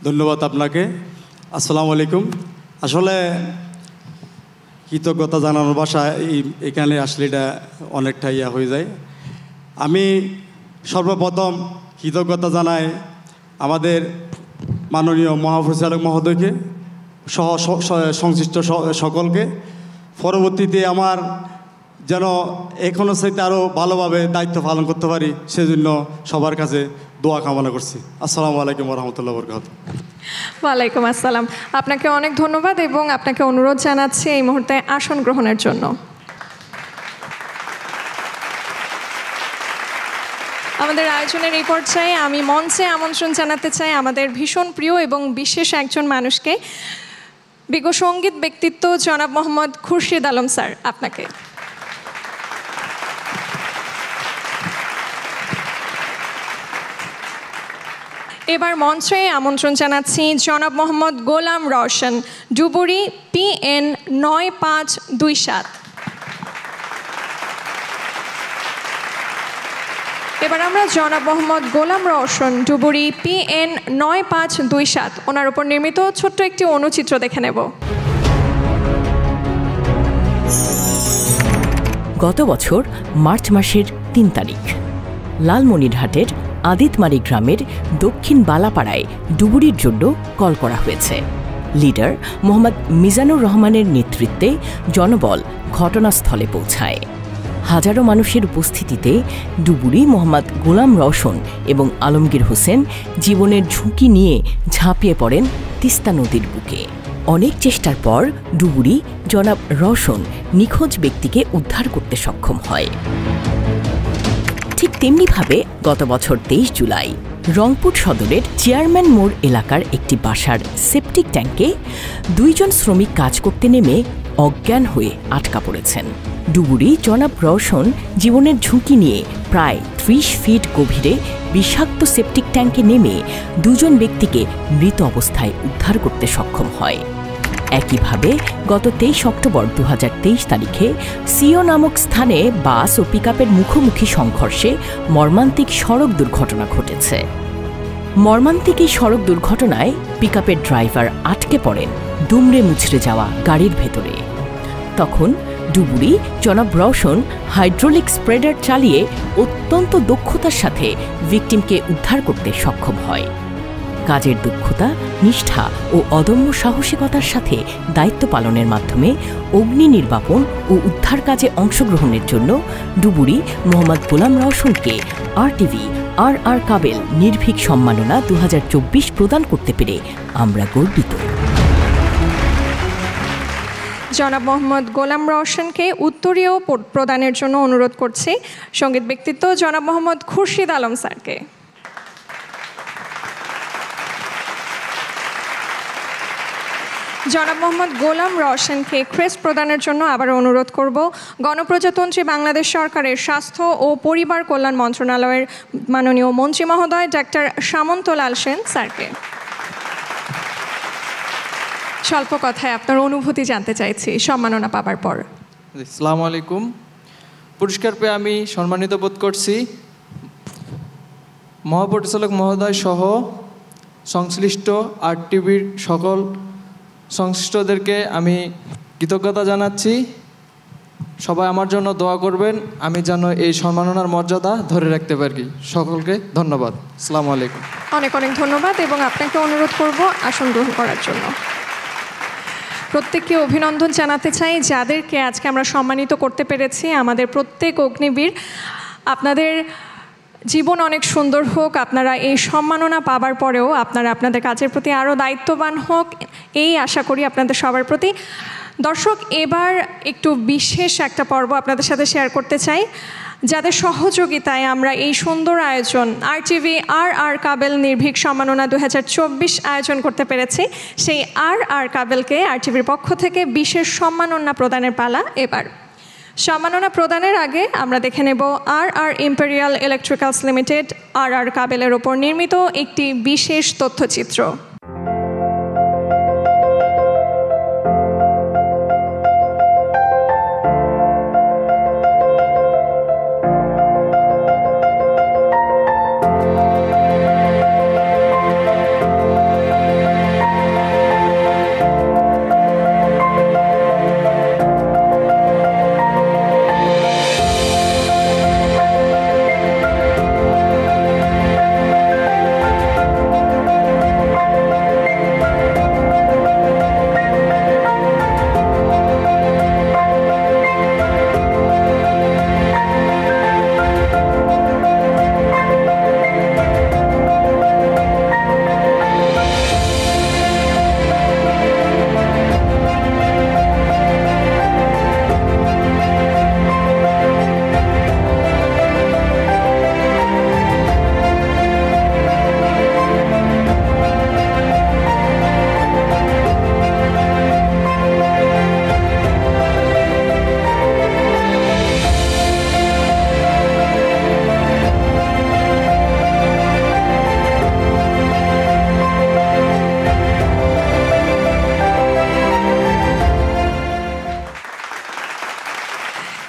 ধন্যবাদ আপনাকে। আসসালামু আলাইকুম। আসলে কৃতজ্ঞতা জানানোর ভাষা এখানে আসলে এটা অনেকটা হয়ে যায়। আমি সর্বপ্রথম কৃতজ্ঞতা জানাই আমাদের মাননীয় মহাপরিচালক মহোদয়কে সহ সংশ্লিষ্ট সকলকে। পরবর্তীতে আমার যেন এখনও চাইতে আরও ভালোভাবে দায়িত্ব পালন করতে পারি সেজন্য সবার কাছে দোয়া কামনা করছি। আসসালামু আলাইকুম রহমতুল্লাহ বরকাতুহু। ওয়ালাইকুম আসসালাম। আপনাকে অনেক ধন্যবাদ এবং আপনাকে অনুরোধ জানাচ্ছি এই মুহূর্তে আসন গ্রহণের জন্য। আমাদের আয়োজনের এই পর্যায়ে আমি মঞ্চে আমন্ত্রণ জানাতে চাই আমাদের ভীষণ প্রিয় এবং বিশেষ একজন মানুষকে, বিজ্ঞ সঙ্গীত ব্যক্তিত্ব জনাব মোহাম্মদ খুরশিদ আলম স্যার। আপনাকে এবার মঞ্চে আমন্ত্রণ জানাচ্ছি জনাব মোহাম্মদ গোলাম রওশন, ডুবুরি PN 9527। এবার আমরা জনাব মোহাম্মদ গোলাম রওশন, ডুবুরি PN 9527 ওনার উপর নির্মিত ছোট্ট একটি অনুচিত্র দেখে নেব। গত বছর মার্চ মাসের 3 তারিখ লালমনিরহাটের আদিতমারি গ্রামের দক্ষিণ বালাপাড়ায় ডুবুরির জন্য কল করা হয়েছে। লিডার মোহাম্মদ মিজানুর রহমানের নেতৃত্বে জনবল ঘটনাস্থলে পৌঁছায়। হাজারো মানুষের উপস্থিতিতে ডুবুরি মোহাম্মদ গোলাম রওশন এবং আলমগীর হোসেন জীবনের ঝুঁকি নিয়ে ঝাঁপিয়ে পড়েন তিস্তা নদীর বুকে। অনেক চেষ্টার পর ডুবুরি জনাব রওশন নিখোঁজ ব্যক্তিকে উদ্ধার করতে সক্ষম হয়। ঠিক তেমনিভাবে গত বছর 23 জুলাই রংপুর সদরের চেয়ারম্যান মোড় এলাকার একটি বাসার সেপটিক ট্যাঙ্কে 2 জন শ্রমিক কাজ করতে নেমে অজ্ঞান হয়ে আটকা পড়েছেন। ডুবুরি জনাব রওশন জীবনের ঝুঁকি নিয়ে প্রায় 30 ফিট গভীরে বিষাক্ত সেপটিক ট্যাঙ্কে নেমে 2 জন ব্যক্তিকে মৃত অবস্থায় উদ্ধার করতে সক্ষম হয়। একইভাবে গত 23 অক্টোবর 2023 তারিখে সিও নামক স্থানে বাস ও পিকআপের মুখোমুখি সংঘর্ষে মর্মান্তিক সড়ক দুর্ঘটনা ঘটেছে। মর্মান্তিক এই সড়ক দুর্ঘটনায় পিকআপের ড্রাইভার আটকে পড়েন দুমড়ে মুচড়ে যাওয়া গাড়ির ভেতরে। তখন ডুবুরি জনাব রওশন হাইড্রোলিক স্প্রেডার চালিয়ে অত্যন্ত দক্ষতার সাথে ভিকটিমকে উদ্ধার করতে সক্ষম হয়। কাজের দক্ষতা, নিষ্ঠা ও অদম্য সাহসিকতার সাথে দায়িত্ব পালনের মাধ্যমে অগ্নি নির্বাপন ও উদ্ধার কাজে অংশগ্রহণের জন্য ডুবুরি মোহাম্মদ গোলাম রওশনকে আরটিভি আর কাবেল নির্ভীক সম্মাননা 2024 প্রদান করতে পেরে আমরা গর্বিত। জনাব মোহাম্মদ গোলাম রওশনকে উত্তরীয় প্রদানের জন্য অনুরোধ করছি সঙ্গীত ব্যক্তিত্ব জনাব মোহাম্মদ খুরশিদ আলম স্যারকে। জনাব মোহাম্মদ গোলাম রওশনকে ক্রেস্ট প্রদানের জন্য আবার অনুরোধ করব গণপ্রজাতন্ত্রী বাংলাদেশ সরকারের স্বাস্থ্য ও পরিবার কল্যাণ মন্ত্রণালয়ের মাননীয় মন্ত্রী মহোদয় ডাক্তার সামন্তলাল সেন স্যারকে। স্বল্প কথায় আপনার অনুভূতি জানতে চাইছি সম্মাননা পাবার পর। আসসালামু আলাইকুম। পুরস্কার পেয়ে আমি সম্মানিত বোধ করছি। মহাপরিচালক মহোদয় সহ সংশ্লিষ্ট আরটিভির সকল সংশ্লিষ্টদেরকে আমি কৃতজ্ঞতা জানাচ্ছি। সবাই আমার জন্য দোয়া করবেন, আমি যেন এই সম্মাননার মর্যাদা ধরে রাখতে পারি। সকলকে ধন্যবাদ। আসসালামু আলাইকুম। অনেক অনেক ধন্যবাদ এবং আপনাকে অনুরোধ করব আসন গ্রহণ করার জন্য। প্রত্যেককে অভিনন্দন জানাতে চাই যাদেরকে আজকে আমরা সম্মানিত করতে পেরেছি। আমাদের প্রত্যেক অগ্নিবীর, আপনাদের জীবন অনেক সুন্দর হোক, আপনারা এই সম্মাননা পাবার পরেও আপনারা আপনাদের কাজের প্রতি আরও দায়িত্ববান হোক, এই আশা করি আপনাদের সবার প্রতি। দর্শক, এবার একটু বিশেষ একটা পর্ব আপনাদের সাথে শেয়ার করতে চাই, যাদের সহযোগিতায় আমরা এই সুন্দর আয়োজন আরটিভি আর কাবেল নির্ভীক সম্মাননা 2024 আয়োজন করতে পেরেছি। সেই আর কাবেলকে আরটিভির পক্ষ থেকে বিশেষ সম্মাননা প্রদানের পালা এবার। সম্মাননা প্রদানের আগে আমরা দেখে নেব আর ইম্পেরিয়াল ইলেকট্রিক্যালস লিমিটেড আর কাবেলের ওপর নির্মিত একটি বিশেষ তথ্যচিত্র।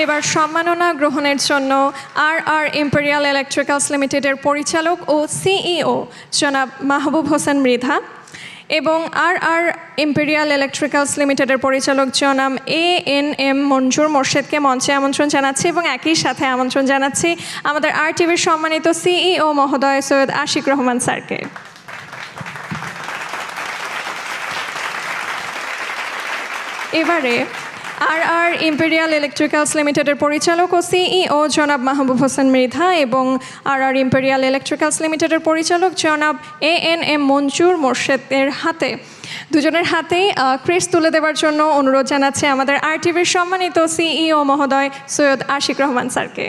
এবার সম্মাননা গ্রহণের জন্য আর ইম্পেরিয়াল ইলেকট্রিক্যালস লিমিটেডের পরিচালক ও সিইও জনাব মাহবুব হোসেন মৃধা এবং আর ইম্পেরিয়াল ইলেকট্রিক্যালস লিমিটেডের পরিচালক জনাব ANM মঞ্জুর মোর্শেদকে মঞ্চে আমন্ত্রণ জানাচ্ছি এবং একই সাথে আমন্ত্রণ জানাচ্ছি আমাদের আরটিভির সম্মানিত সিইও মহোদয় সৈয়দ আশিক রহমান স্যারকে। এবারে আর ইম্পেরিয়াল ইলেকট্রিক্যালস লিমিটেডের পরিচালক ও সিইও জনাব মাহবুব হোসেন মৃধা এবং আর ইম্পেরিয়াল ইলেকট্রিক্যালস লিমিটেডের পরিচালক জনাব ANM মঞ্জুর মোর্শেদের হাতে দুজনের হাতেই ক্রেস্ট তুলে দেওয়ার জন্য অনুরোধ জানাচ্ছে আমাদের RTVর সম্মানিত সিইও মহোদয় সৈয়দ আশিক রহমান স্যারকে।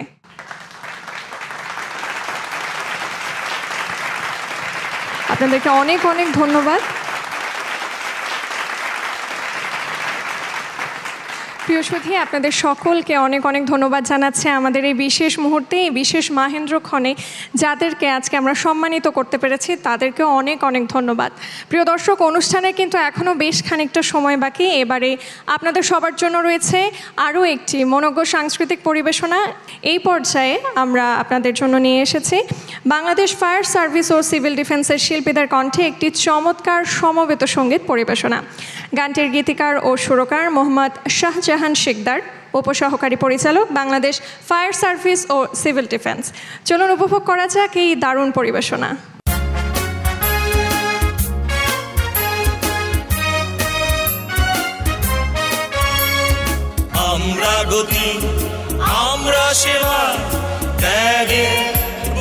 আপনাদেরকে অনেক অনেক ধন্যবাদ। প্রিয় সুধী, আপনাদের সকলকে অনেক অনেক ধন্যবাদ জানাচ্ছে আমাদের এই বিশেষ মুহূর্তে, এই বিশেষ মাহেন্দ্রক্ষণে যাদেরকে আজকে আমরা সম্মানিত করতে পেরেছি তাদেরকে অনেক অনেক ধন্যবাদ। প্রিয় দর্শক, অনুষ্ঠানের কিন্তু এখনও বেশ খানিকটা সময় বাকি। এবারে আপনাদের সবার জন্য রয়েছে আরও একটি মনোজ্ঞ সাংস্কৃতিক পরিবেশনা। এই পর্যায়ে আমরা আপনাদের জন্য নিয়ে এসেছি বাংলাদেশ ফায়ার সার্ভিস ও সিভিল ডিফেন্সের শিল্পীদের কণ্ঠে একটি চমৎকার সমবেত সঙ্গীত পরিবেশনা। গানটির গীতিকার ও সুরকার মোহাম্মদ শাহজাহান শিকদার, উপসহকারী পরিচালক বাংলাদেশ ফায়ার সার্ভিস ও সিভিল ডিফেন্স। চলুন উপভোগ করা যাক এই দারুণ পরিবেশনা। আমরা গতি, আমরা সেবা, ত্যাগে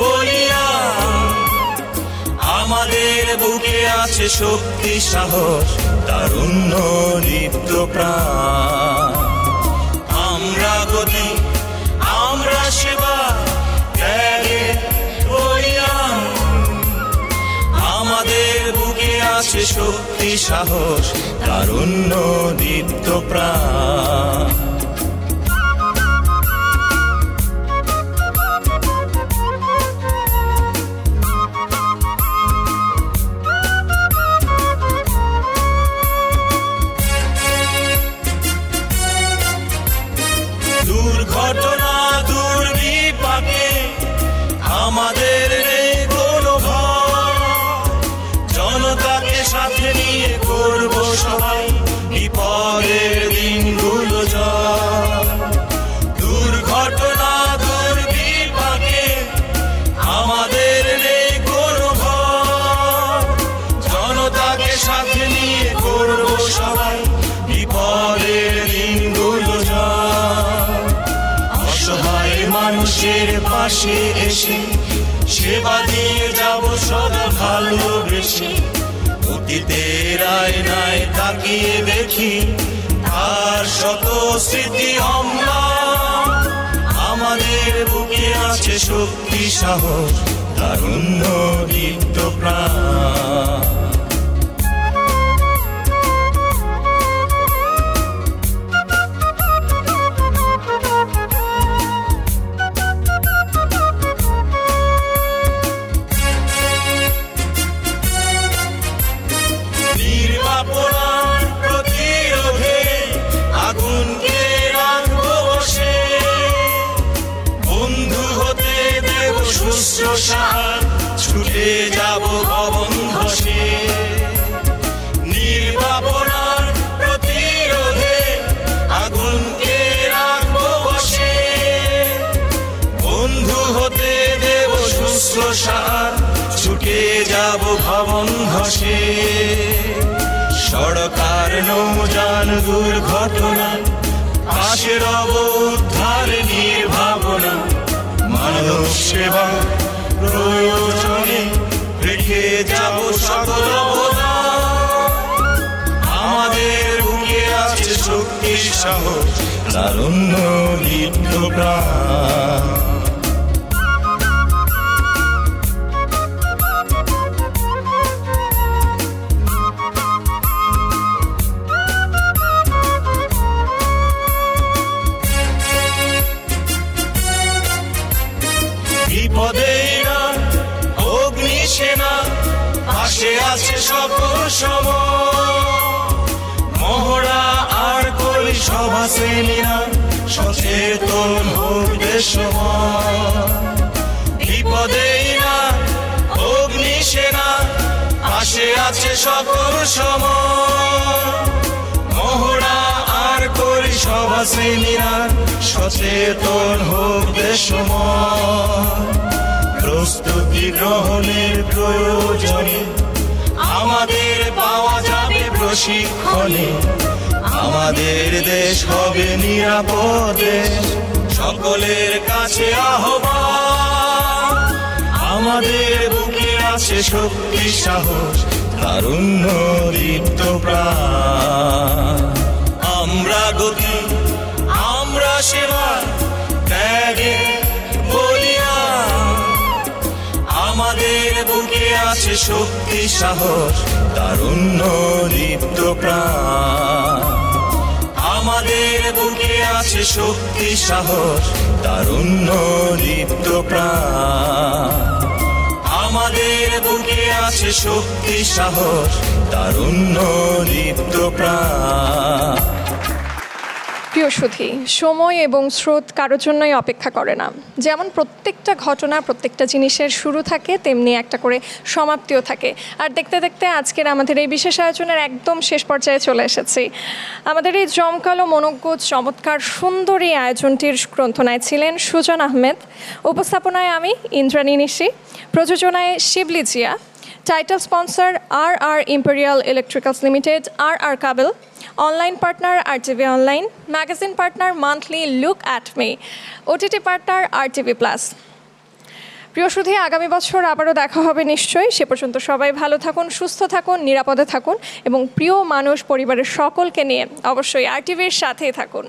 বলিয়া আমাদের বুকে আছে শক্তি, সাহস, তারুণ্য, দীপ্ত প্রাণ। আমরা গতি, আমরা সেবা, ত্যাগে বলিয়া আমাদের বুকে আছে শক্তি, সাহস, তারুণ্য, দীপ্ত প্রাণ। দুর্ঘটনা দুর্বিপাকে আমাদের নেই কোনো ভয়, জনতাকে সাথে নিয়ে করব সবাই বিপদের দিনগুলো জয়। দুর্ঘটনা দুর্বিপাকে আমাদের নেই কোনো ভয়, জনতাকে সাথে নিয়ে করব সবাই বিপদের দিনগুলো জয়। অসহায় মানুষের পাশে এসে সেবা দিয়ে যাব সদা ভালোবেসে। অতীতের আয়নায় তাকিয়ে দেখি আর শত স্মৃতি অম্লান। আমাদের বুকে আছে শক্তি, সাহস, তারুণ্য, দীপ্ত প্রাণ। নির্বাপনার প্রতিরোধে আগুনকে রাখবো বসে, বন্ধু হতে দেব শুশ্রূষার, ছুটে যাব ভবন ধসে। নির্বাপনার প্রতিরোধে আগুনকে রাখবো বসে, বন্ধু হতে দেব শুশ্রূষার, ছুটে যাব ভবন ধসে। সড়কার নৌযান দুর্ঘটনা পাশে রব উদ্ধার নির্ভাবনা। মানব সেবা প্রয়োজনে রেখে যাব সকল অবদান। আমাদের বুকে আছে শক্তি, সাহস, তারুণ্য, দীপ্ত প্রাণ। বিপদে না অগ্নি সেনা পাশে আছে সকল সময়। মহড়া আর কলি সভা শ্রেণীরা সচেতন হোক দেশময়। বিপদে না অগ্নি সেনা পাশে আছে সকল সময়। মহড়া আর কলি সভা শ্রেণীরা সচেতন হোক দেশময়। প্রস্তুতি গ্রহণের প্রয়োজনে আমাদের পাওয়া যাবে প্রশিক্ষণে। আমাদের দেশ হবে নিরাপদ দেশ, সকলের কাছে আহ্বান। আমাদের বুকে আছে শক্তি সাহস তারুণ্য দীপ্ত প্রাণ। আমরা গতি, আমরা সেবা, ত্যাগে বলিয়ান। আমাদের বুকে আছে শক্তি সাহস তারুণ্য দীপ্ত প্রাণ। আমাদের বুকে আছে শক্তি সাহস তারুণ্য দীপ্ত প্রাণ। আমাদের বুকে আছে শক্তি সাহস তারুণ্য দীপ্ত প্রাণ। প্রিয় সুধী, সময় এবং স্রোত কারোর জন্যই অপেক্ষা করে না। যেমন প্রত্যেকটা ঘটনা, প্রত্যেকটা জিনিসের শুরু থাকে, তেমনি একটা করে সমাপ্তিও থাকে। আর দেখতে দেখতে আজকের আমাদের এই বিশেষ আয়োজনের একদম শেষ পর্যায়ে চলে এসেছি। আমাদের এই জমকালো, মনোজ্ঞ, চমৎকার, সুন্দর এই আয়োজনটির গ্রন্থনায় ছিলেন সুজন আহমেদ, উপস্থাপনায় আমি ইন্দ্রাণী নিশি, প্রযোজনায় Shibli Zia, title sponsor R Imperial Electricals Limited, R Kabel, online partner RTV online, magazine partner Monthly Look At Me, OTT partner RTV+। প্রিয় সুধী, আগামী বছর আবারও দেখা হবে নিশ্চয়ই। সে পর্যন্ত সবাই ভালো থাকুন, সুস্থ থাকুন, নিরাপদে থাকুন এবং প্রিয় মানুষ, পরিবারের সকলকে নিয়ে অবশ্যই RTVর সাথেই থাকুন।